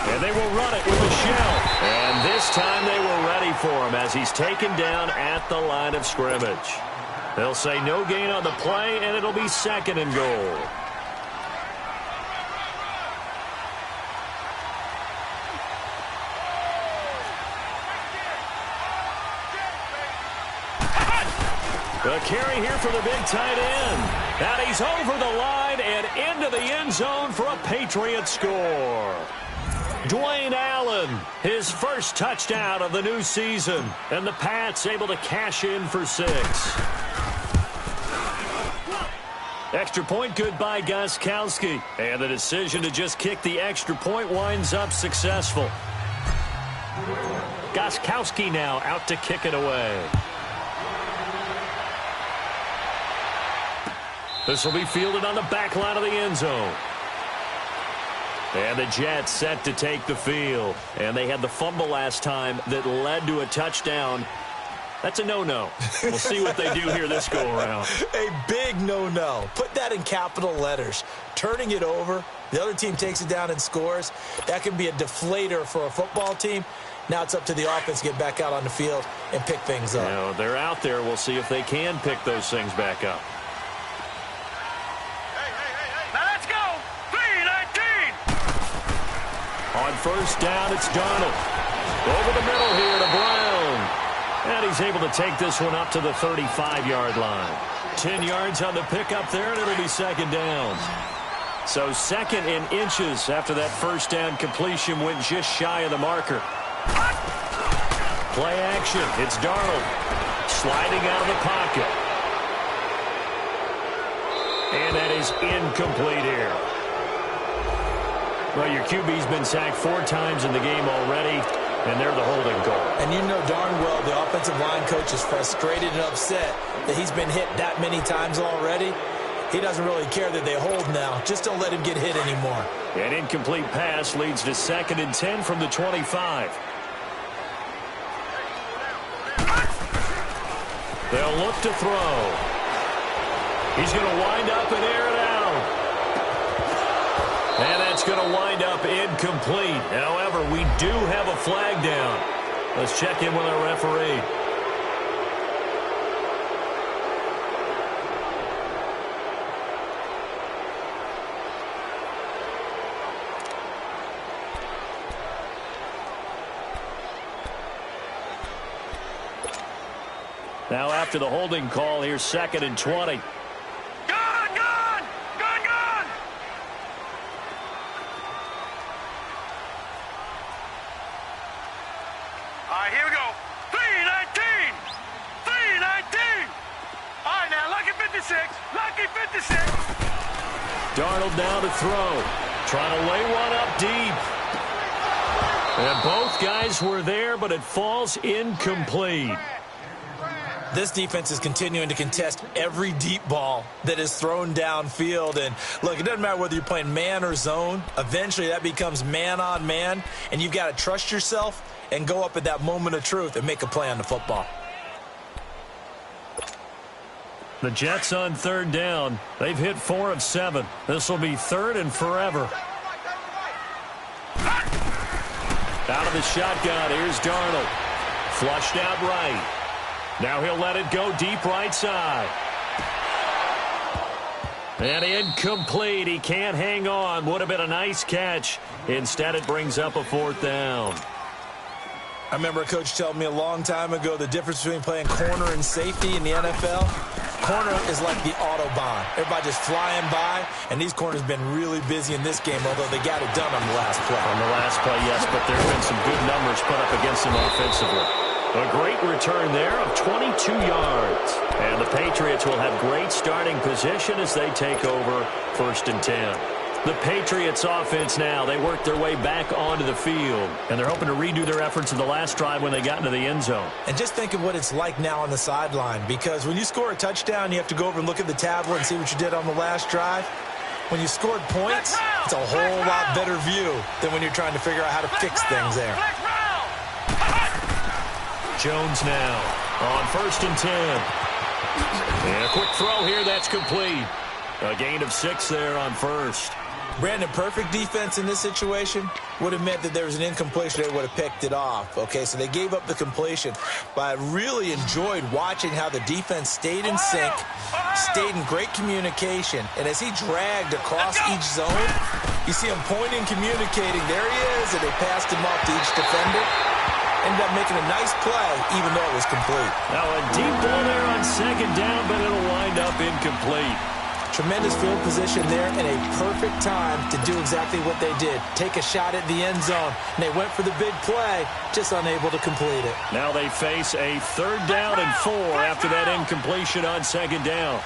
Speaker 2: And they will run it with Michel. And this time they were ready for him as he's taken down at the line of scrimmage. They'll say no gain on the play, and it'll be 2nd and goal. The carry here for the big tight end. And he's over the line and into the end zone for a Patriot score. Dwayne Allen, his first touchdown of the new season. And the Pats able to cash in for 6. Extra point good by Gostkowski. And the decision to just kick the extra point winds up successful. Gostkowski now out to kick it away. This will be fielded on the back line of the end zone. And the Jets set to take the field. And they had the fumble last time that led to a touchdown. That's a no-no. We'll see what they do here this go-around.
Speaker 3: A big no-no. Put that in capital letters. Turning it over, the other team takes it down and scores. That can be a deflator for a football team. Now it's up to the offense to get back out on the field and pick things up.
Speaker 2: You know, they're out there. We'll see if they can pick those things back up. On first down, it's Darnold. Over the middle here to Brown. And he's able to take this one up to the 35-yard line. 10 yards on the pickup there, and it'll be second down. So second in inches after that first down completion went just shy of the marker. Play action. It's Darnold sliding out of the pocket. And that is incomplete here. Well, your QB's been sacked 4 times in the game already, and they're the holding goal.
Speaker 3: And you know darn well the offensive line coach is frustrated and upset that he's been hit that many times already. He doesn't really care that they hold now. Just don't let him get hit anymore.
Speaker 2: An incomplete pass leads to second and 10 from the 25. They'll look to throw. He's going to wind up and air it out. And that's going to wind up incomplete. However, we do have a flag down. Let's check in with our referee. Now after the holding call, here's second and 20.
Speaker 4: Here we go. 319. 319. All right, now, lucky 56. Lucky 56.
Speaker 2: Darnold now to throw. Trying to lay one up deep. And both guys were there, but it falls incomplete.
Speaker 3: This defense is continuing to contest every deep ball that is thrown downfield. And, look, it doesn't matter whether you're playing man or zone. Eventually, that becomes man-on-man, and you've got to trust yourself and go up at that moment of truth and make a play on the football.
Speaker 2: The Jets on third down. They've hit 4 of 7. This will be third and forever. Out of the shotgun, here's Darnold. Flushed out right. Now he'll let it go deep right side. And incomplete. He can't hang on. Would have been a nice catch. Instead, it brings up a 4th down.
Speaker 3: I remember a coach telling me a long time ago the difference between playing corner and safety in the NFL. Corner is like the Autobahn. Everybody just flying by, and these corners have been really busy in this game, although they got it done on the last play.
Speaker 2: On the last play, yes, but there have been some good numbers put up against them offensively. A great return there of 22 yards. And the Patriots will have great starting position as they take over 1st and 10. The Patriots offense now, they work their way back onto the field. And they're hoping to redo their efforts in the last drive when they got into the end zone.
Speaker 3: And just think of what it's like now on the sideline. Because when you score a touchdown, you have to go over and look at the tablet and see what you did on the last drive. When you scored points, it's a whole lot better view than when you're trying to figure out how to fix things there.
Speaker 2: Jones now on 1st and 10. And a quick throw here, that's complete. A gain of 6 there on 1st.
Speaker 3: Brandon, perfect defense in this situation would have meant that there was an incompletion. They would have picked it off. Okay, so they gave up the completion. But I really enjoyed watching how the defense stayed in sync, stayed in great communication. And as he dragged across each zone, you see him pointing, communicating. There he is, and they passed him off to each defender. Ended up making a nice play, even though it was complete.
Speaker 2: Now a deep ball there on 2nd down, but it'll wind up incomplete.
Speaker 3: Tremendous field position there and a perfect time to do exactly what they did. Take a shot at the end zone. And they went for the big play, just unable to complete it.
Speaker 2: Now they face a 3rd down and 4 after that incompletion on 2nd down.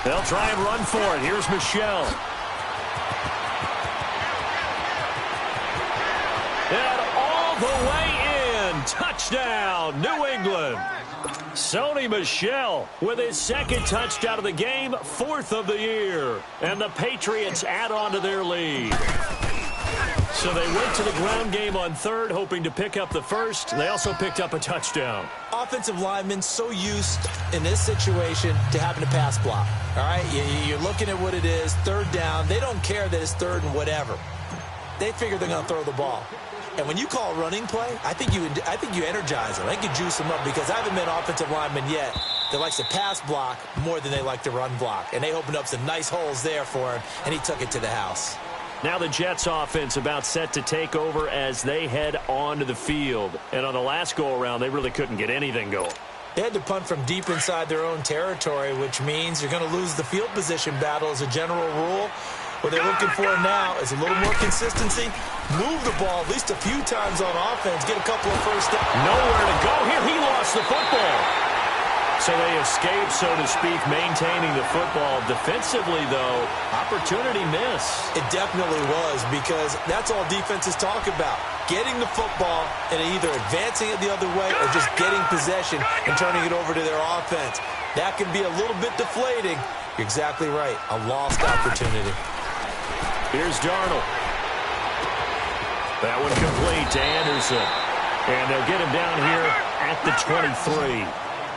Speaker 2: They'll try and run for it. Here's Michelle. And all the way in. Touchdown, New England. Sony Michel with his 2nd touchdown of the game, 4th of the year. And the Patriots add on to their lead. So they went to the ground game on 3rd, hoping to pick up the 1st. They also picked up a touchdown.
Speaker 3: Offensive linemen so used in this situation to having to pass block. All right, you're looking at what it is, 3rd down. They don't care that it's 3rd and whatever. They figure they're going to throw the ball. And when you call a running play, I think you energize them. I think you juice them up because I haven't met an offensive lineman yet that likes to pass block more than they like to run block. And they opened up some nice holes there for him, and he took it to the house.
Speaker 2: Now the Jets offense about set to take over as they head onto the field. And on the last go-around, they really couldn't get anything going.
Speaker 3: They had to punt from deep inside their own territory, which means you're going to lose the field position battle as a general rule. What they're looking for now is a little more consistency. Move the ball at least a few times on offense. Get a couple of first downs.
Speaker 2: Nowhere to go here. He lost the football. So they escape, so to speak, maintaining the football. Defensively, though, opportunity miss.
Speaker 3: It definitely was, because that's all defenses talk about. Getting the football and either advancing it the other way or just getting possession and turning it over to their offense. That can be a little bit deflating. You're exactly right. A lost opportunity.
Speaker 2: Here's Darnold. That one complete to Anderson. And they'll get him down here at the 23.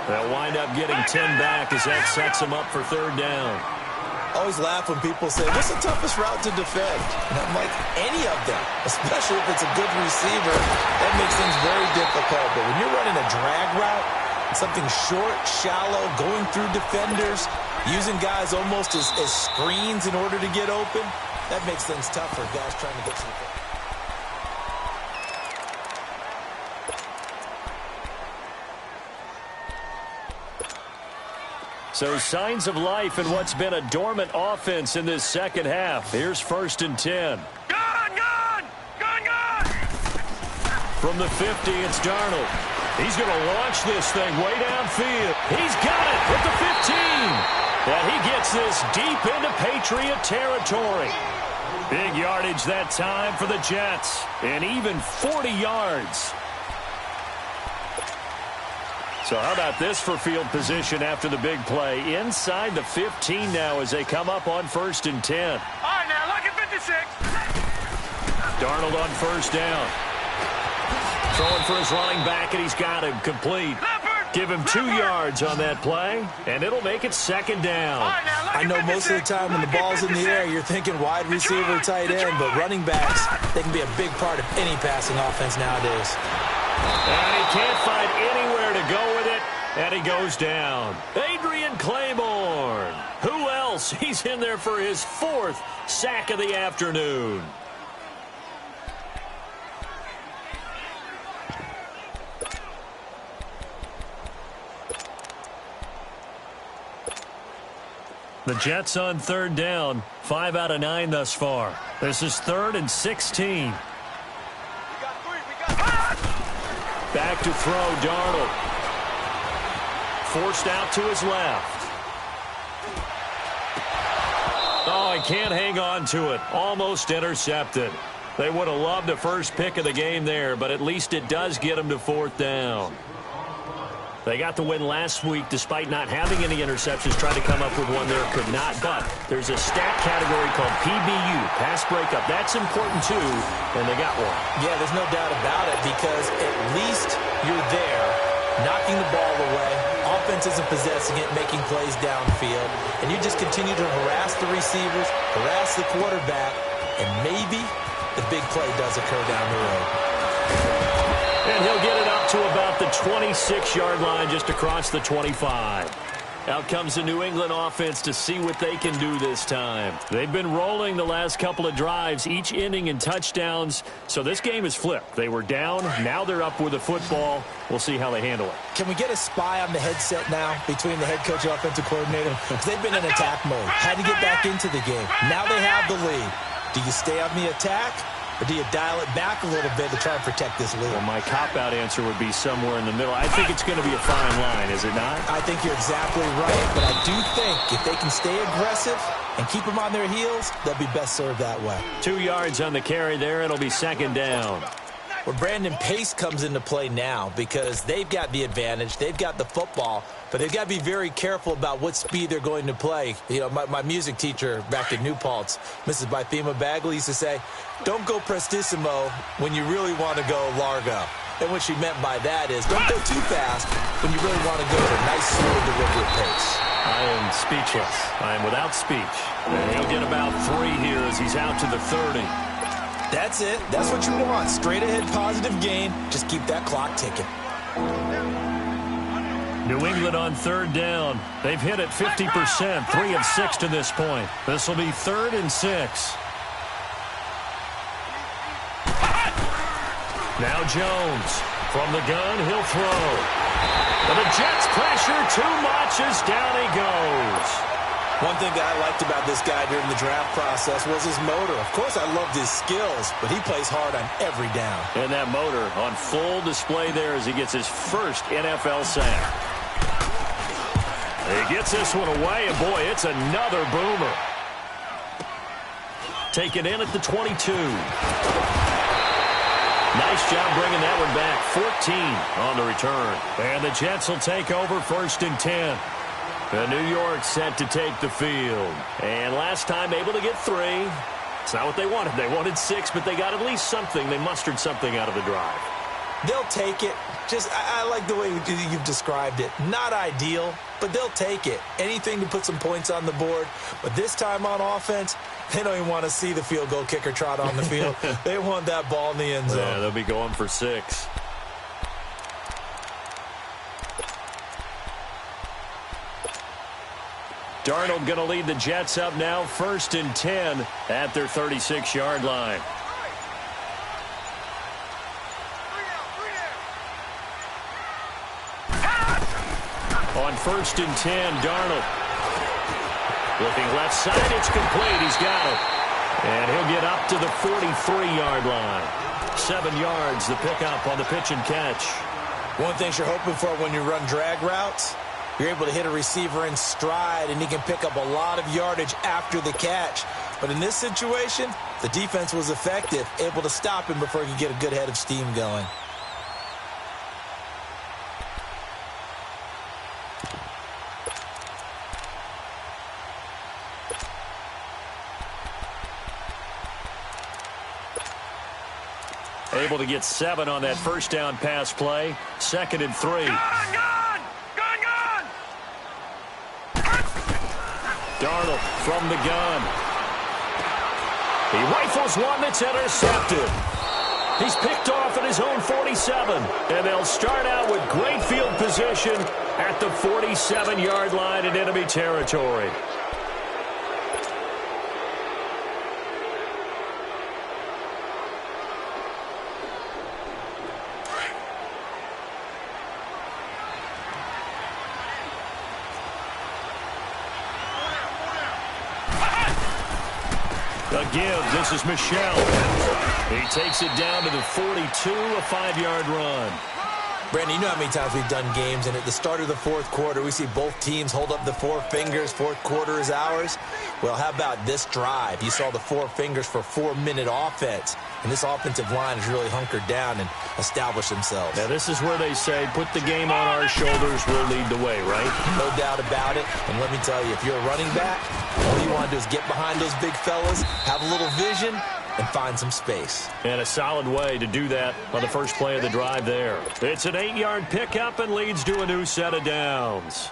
Speaker 2: They'll wind up getting 10 back as that sets them up for third down.
Speaker 3: I always laugh when people say, what's the toughest route to defend? And I'm like, any of them, especially if it's a good receiver. That makes things very difficult. But when you're running a drag route, something short, shallow, going through defenders, using guys almost as screens in order to get open, that makes things tough for guys trying to get to the football.
Speaker 2: So signs of life in what's been a dormant offense in this second half. Here's 1st and 10.
Speaker 4: Gone!
Speaker 2: From the 50, it's Darnold. He's going to launch this thing way downfield. He's got it at the 15. And he gets this deep into Patriot territory. Big yardage that time for the Jets. And even 40 yards. So how about this for field position after the big play? Inside the 15 now as they come up on 1st and 10.
Speaker 4: All right, now, look at 56.
Speaker 2: Darnold on 1st down. Throwing for his running back, and he's got him complete. Give him 2 yards on that play, and it'll make it 2nd down.
Speaker 4: All right, now,
Speaker 3: I know most of the time when the ball's in the air, you're thinking wide receiver, tight end, but running backs, they can be a big part of any passing offense nowadays.
Speaker 2: And he can't find anywhere to go with it, and he goes down. Adrian Claiborne. Who else? He's in there for his 4th sack of the afternoon. The Jets on 3rd down, 5 out of 9 thus far. This is 3rd and 16. Back to throw, Darnold. Forced out to his left. Oh, he can't hang on to it. Almost intercepted. They would have loved the first pick of the game there, but at least it does get them to 4th down. They got the win last week despite not having any interceptions. Tried to come up with one there, could not. But there's a stat category called PBU, pass breakup. That's important too, and they got one.
Speaker 3: Yeah, there's no doubt about it, because at least you're there, knocking the ball away. Offense isn't possessing it, making plays downfield. And you just continue to harass the receivers, harass the quarterback, and maybe the big play does occur down the road.
Speaker 2: And he'll get it up to about the 26-yard line, just across the 25. Out comes the New England offense to see what they can do this time. They've been rolling the last couple of drives, each ending in touchdowns. So this game is flipped. They were down. Now they're up with the football. We'll see how they handle it.
Speaker 3: Can we get a spy on the headset now between the head coach and offensive coordinator? Because they've been in attack mode. Had to get back into the game. Now they have the lead. Do you stay on the attack? Or do you dial it back a little bit to try and protect this lead?
Speaker 2: Well, my cop-out answer would be somewhere in the middle. I think it's going to be a fine line, is it not?
Speaker 3: I think you're exactly right, but I do think if they can stay aggressive and keep them on their heels, they'll be best served that way.
Speaker 2: 2 yards on the carry there. It'll be 2nd down.
Speaker 3: Well, Brandon, pace comes into play now because they've got the advantage. They've got the football, but they've got to be very careful about what speed they're going to play. You know, my music teacher back at New Paltz, Mrs. Bythema Bagley, used to say, don't go prestissimo when you really want to go largo. And what she meant by that is don't go too fast when you really want to go at a nice, slow, deliberate pace.
Speaker 2: I am speechless. I am without speech. And he'll get about 3 here as he's out to the 30.
Speaker 3: That's it. That's what you want. Straight ahead positive gain. Just keep that clock ticking.
Speaker 2: New England on 3rd down. They've hit it 50%, 3 of 6 to this point. This will be 3rd and 6. Now Jones. From the gun, he'll throw. But the Jets pressure too much as down he goes.
Speaker 3: One thing that I liked about this guy during the draft process was his motor. Of course, I loved his skills, but he plays hard on every down.
Speaker 2: And that motor on full display there as he gets his first NFL sack. He gets this one away, and boy, it's another boomer. Taken in at the 22. Nice job bringing that one back. 14 on the return. And the Jets will take over 1st and 10. And New York set to take the field. And last time able to get 3. It's not what they wanted. They wanted 6, but they got at least something. They mustered something out of the drive.
Speaker 3: They'll take it. I like the way you've described it. Not ideal, but they'll take it. Anything to put some points on the board. But this time on offense, they don't even want to see the field goal kicker trot on the field. They want that ball in the end zone.
Speaker 2: Yeah, they'll be going for 6. Darnold going to lead the Jets up now, 1st and 10 at their 36-yard line. On 1st and 10, Darnold. Looking left side, it's complete. He's got it. And he'll get up to the 43-yard line. 7 yards, the pickup on the pitch and catch.
Speaker 3: One thing you're hoping for when you run drag routes, you're able to hit a receiver in stride, and he can pick up a lot of yardage after the catch. But in this situation, the defense was effective, able to stop him before he could get a good head of steam going.
Speaker 2: Able to get 7 on that 1st down pass play. 2nd and 3.
Speaker 4: Gun!
Speaker 2: Darnold from the gun. He rifles one that's intercepted. He's picked off at his own 47. And they'll start out with great field position at the 47-yard line in enemy territory. Give. This is Michel. He takes it down to the 42, a 5-yard run.
Speaker 3: Brandon, you know how many times we've done games, and at the start of the 4th quarter, we see both teams hold up the 4 fingers. 4th quarter is ours. Well, how about this drive? You saw the 4 fingers for 4-minute offense, and this offensive line has really hunkered down and established themselves.
Speaker 2: Now, this is where they say, put the game on our shoulders, we'll lead the way, right?
Speaker 3: No doubt about it. And let me tell you, if you're a running back, all you want to do is get behind those big fellas, have a little vision, and find some space.
Speaker 2: And a solid way to do that on the first play of the drive there. It's an 8-yard pickup and leads to a new set of downs.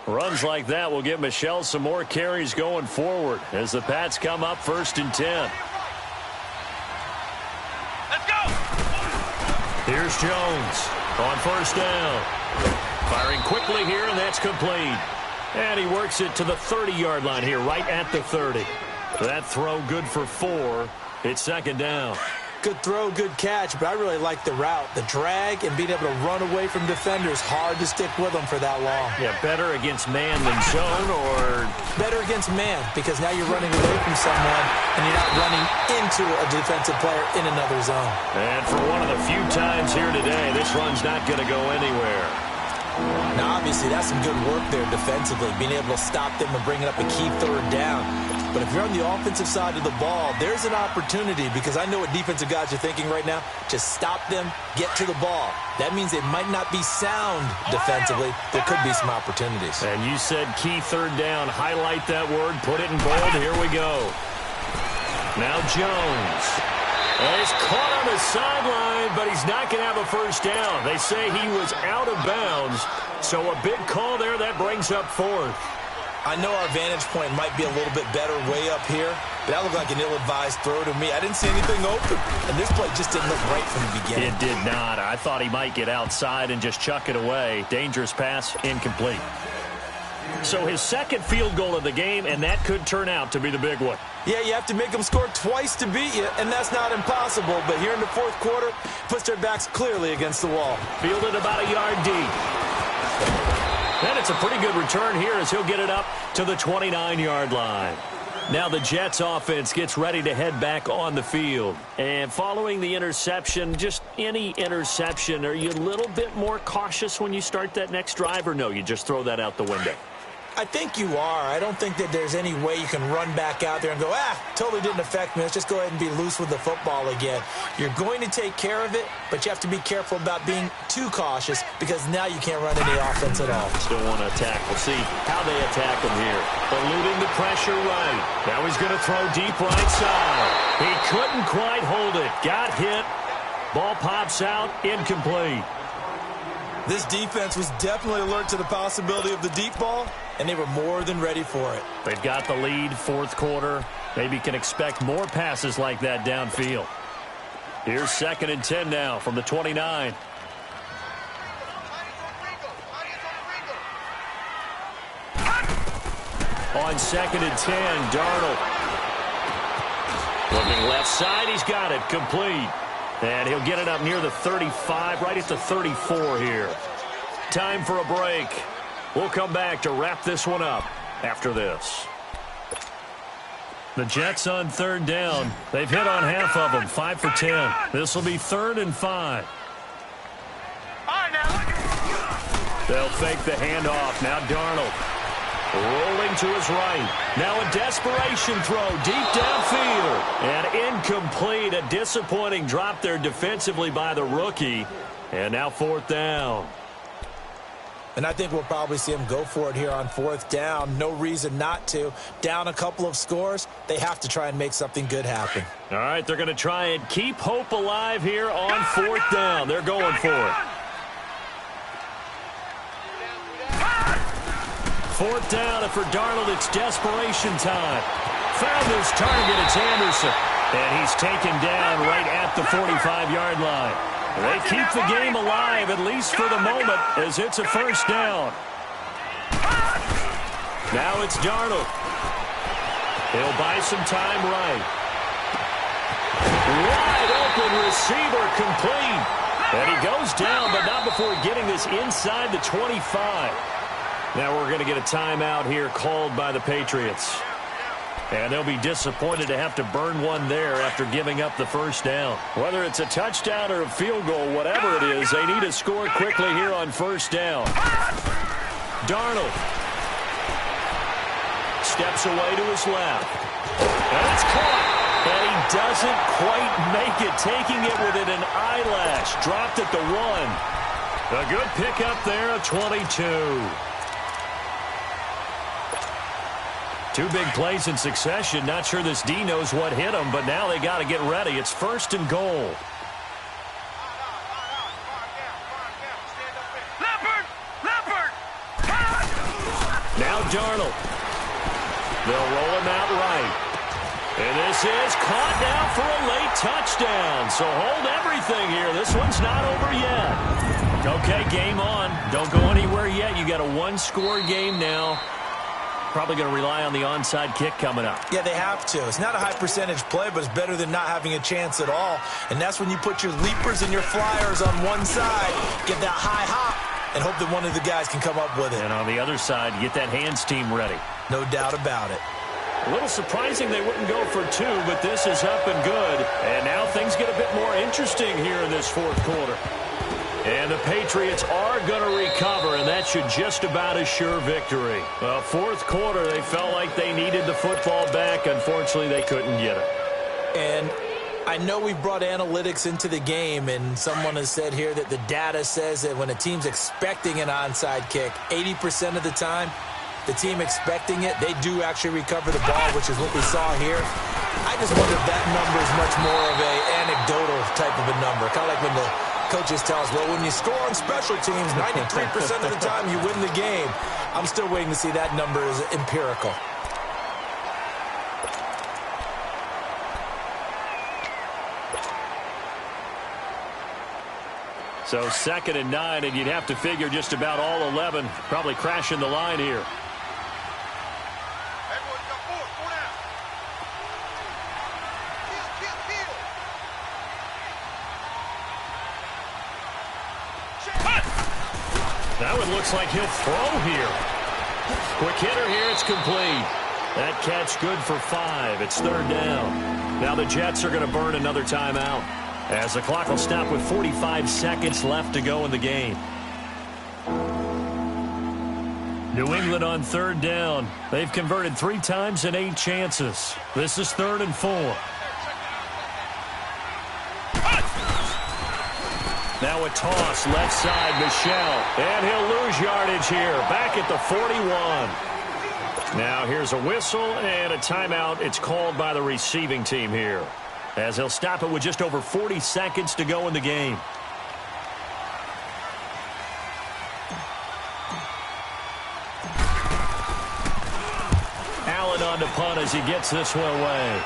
Speaker 2: Runs like that will give Michel some more carries going forward as the Pats come up 1st and 10.
Speaker 4: Let's go!
Speaker 2: Here's Jones on 1st down. Firing quickly here, and that's complete. And he works it to the 30-yard line here, right at the 30. That throw good for 4. It's 2nd down.
Speaker 3: Good throw, good catch, but I really like the route. The drag and being able to run away from defenders, hard to stick with them for that long.
Speaker 2: Yeah, better against man than zone, or?
Speaker 3: Better against man, because now you're running away from someone and you're not running into a defensive player in another zone.
Speaker 2: And for one of the few times here today, this run's not going to go anywhere.
Speaker 3: Now, obviously, that's some good work there defensively, being able to stop them and bringing up a key 3rd down. But if you're on the offensive side of the ball, there's an opportunity, because I know what defensive guys are thinking right now. Just stop them, get to the ball. That means they might not be sound defensively. There could be some opportunities.
Speaker 2: And you said key 3rd down. Highlight that word. Put it in bold. Here we go. Now Jones. And he's caught on the sideline, but he's not going to have a 1st down. They say he was out of bounds. So a big call there that brings up 4th.
Speaker 3: I know our vantage point might be a little bit better way up here, That looked like an ill-advised throw to me. I didn't see anything open, and this play just didn't look right from the beginning.
Speaker 2: It did not. I thought he might get outside and just chuck it away. Dangerous pass, incomplete. So his second field goal of the game, and that could turn out to be the big one.
Speaker 3: Yeah, you have to make them score twice to beat you, and that's not impossible. But here in the fourth quarter, puts their backs clearly against the wall.
Speaker 2: Fielded about a yard deep. And it's a pretty good return here as he'll get it up to the 29-yard line. Now the Jets offense gets ready to head back on the field. And following the interception, just any interception, are you a little bit more cautious when you start that next drive, or no, you just throw that out the window?
Speaker 3: I think you are. I don't think that there's any way you can run back out there and go, totally didn't affect me. Let's just go ahead and be loose with the football again. You're going to take care of it, but you have to be careful about being too cautious because now you can't run any offense at all.
Speaker 2: Still want to attack. We'll see how they attack him here. Eluding the pressure right. Now he's going to throw deep right side. He couldn't quite hold it. Got hit. Ball pops out. Incomplete.
Speaker 3: This defense was definitely alert to the possibility of the deep ball, and they were more than ready for it.
Speaker 2: They've got the lead, fourth quarter. Maybe can expect more passes like that downfield. Here's 2nd and 10 now from the 29. On 2nd and 10, Darnold. Looking left side, he's got it, complete. And he'll get it up near the 35, right at the 34 here. Time for a break. We'll come back to wrap this one up after this. The Jets on 3rd down. They've hit on half of them, 5 for 10. This will be 3rd and 5. They'll fake the handoff. Now Darnold. Rolling to his right. Now a desperation throw deep downfield. And incomplete. A disappointing drop there defensively by the rookie. And now 4th down.
Speaker 3: And I think we'll probably see him go for it here on 4th down. No reason not to. Down a couple of scores, they have to try and make something good happen.
Speaker 2: All right, they're going to try and keep hope alive here on 4th down. They're going for it. 4th down, and for Darnold, it's desperation time. Found his target, it's Anderson. And he's taken down right at the 45-yard line. They keep the game alive, at least for the moment, as it's a 1st down. Now it's Darnold. He'll buy some time right. Wide open receiver, complete. And he goes down, but not before getting this inside the 25. Now we're going to get a timeout here called by the Patriots. And they'll be disappointed to have to burn one there after giving up the 1st down. Whether it's a touchdown or a field goal, whatever it is, they need to score quickly here on 1st down. Darnold steps away to his left. And it's caught. And he doesn't quite make it, taking it within an eyelash. Dropped at the 1. A good pickup there, a 22. 2 big plays in succession. Not sure this D knows what hit him, but now they got to get ready. It's 1st and goal. Now Darnold. They'll roll him out right. And this is caught now for a late touchdown. So hold everything here. This one's not over yet. Okay, game on. Don't go anywhere yet. You got a 1-score game now. Probably going to rely on the onside kick coming up.
Speaker 3: Yeah, they have to. It's not a high percentage play, but it's better than not having a chance at all. And that's when you put your leapers and your flyers on one side, get that high hop, and hope that one of the guys can come up with it.
Speaker 2: And on the other side, get that hands team ready.
Speaker 3: No doubt about it.
Speaker 2: A little surprising they wouldn't go for 2, but this is up and good. And now things get a bit more interesting here in this 4th quarter. And the Patriots are going to recover, and that should just about assure victory. Well, 4th quarter, they felt like they needed the football back. Unfortunately, they couldn't get it.
Speaker 3: And I know we've brought analytics into the game, and someone has said here that the data says that when a team's expecting an onside kick, 80% of the time, the team expecting it, they do actually recover the ball, which is what we saw here. I just wonder if that number is much more of an anecdotal type of a number, kind of like when the coaches tell us, well, when you score on special teams, 93% of the time you win the game. I'm still waiting to see that number is empirical.
Speaker 2: So 2nd and 9, and you'd have to figure just about all 11 probably crashing the line here. Now it looks like he'll throw here. Quick hitter here, it's complete. That catch good for 5. It's 3rd down. Now the Jets are going to burn another timeout, as the clock will stop with 45 seconds left to go in the game. New England on 3rd down. They've converted 3 times in 8 chances. This is 3rd and 4. Now a toss, left side, Michel. And he'll lose yardage here, back at the 41. Now here's a whistle and a timeout. It's called by the receiving team here, as he'll stop it with just over 40 seconds to go in the game. Allen on to punt as he gets this one away.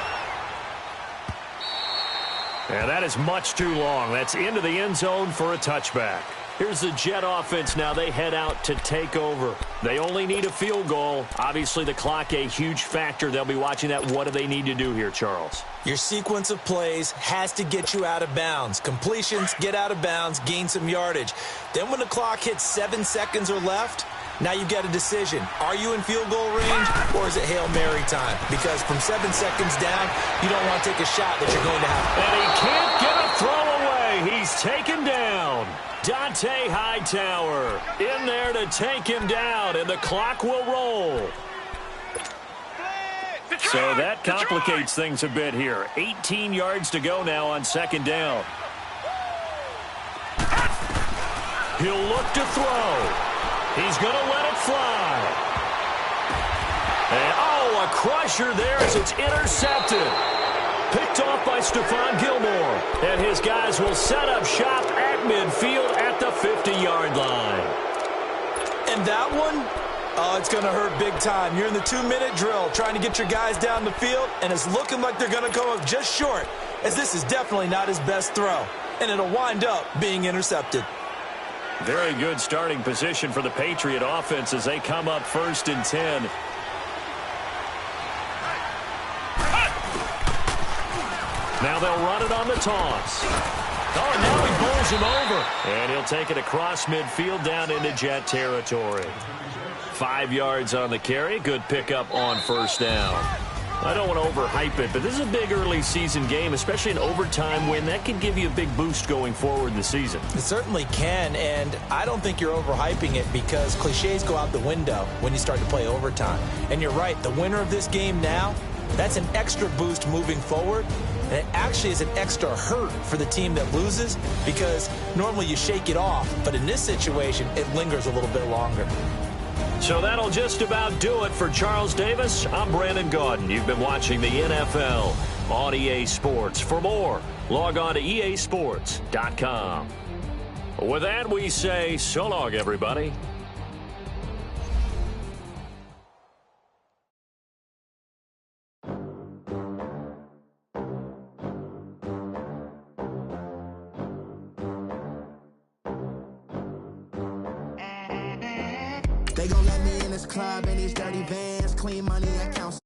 Speaker 2: And that is much too long. That's into the end zone for a touchback. Here's the Jet offense now. They head out to take over. They only need a field goal. Obviously, the clock a huge factor. They'll be watching that. What do they need to do here, Charles?
Speaker 3: Your sequence of plays has to get you out of bounds. Completions, get out of bounds, gain some yardage. Then when the clock hits 7 seconds or left, now you get a decision. Are you in field goal range, or is it Hail Mary time? Because from 7 seconds down, you don't want to take a shot that you're going to have.
Speaker 2: And he can't get a throw away. He's taken down. Dante Hightower in there to take him down, and the clock will roll. So that complicates things a bit here. 18 yards to go now on 2nd down. He'll look to throw. He's going to let it fly. And, a crusher there as it's intercepted. Picked off by Stephon Gilmore. And his guys will set up shop at midfield at the 50-yard line.
Speaker 3: And that one, it's going to hurt big time. You're in the 2-minute drill trying to get your guys down the field, and it's looking like they're going to come up just short, as this is definitely not his best throw. And it'll wind up being intercepted.
Speaker 2: Very good starting position for the Patriot offense as they come up 1st and 10. Now they'll run it on the toss. Oh, now he bowls him over. And he'll take it across midfield down into Jet territory. 5 yards on the carry. Good pickup on 1st down. I don't want to overhype it, but this is a big early season game, especially an overtime win. That can give you a big boost going forward in the season.
Speaker 3: It certainly can, and I don't think you're overhyping it because cliches go out the window when you start to play overtime. And you're right, the winner of this game now, that's an extra boost moving forward, and it actually is an extra hurt for the team that loses because normally you shake it off, but in this situation, it lingers a little bit longer.
Speaker 2: So that'll just about do it for Charles Davis. I'm Brandon Gaudin. You've been watching the NFL on EA Sports. For more, log on to easports.com. With that, we say so long, everybody.
Speaker 5: They gon' let me in this club in these dirty vans, clean money accounts.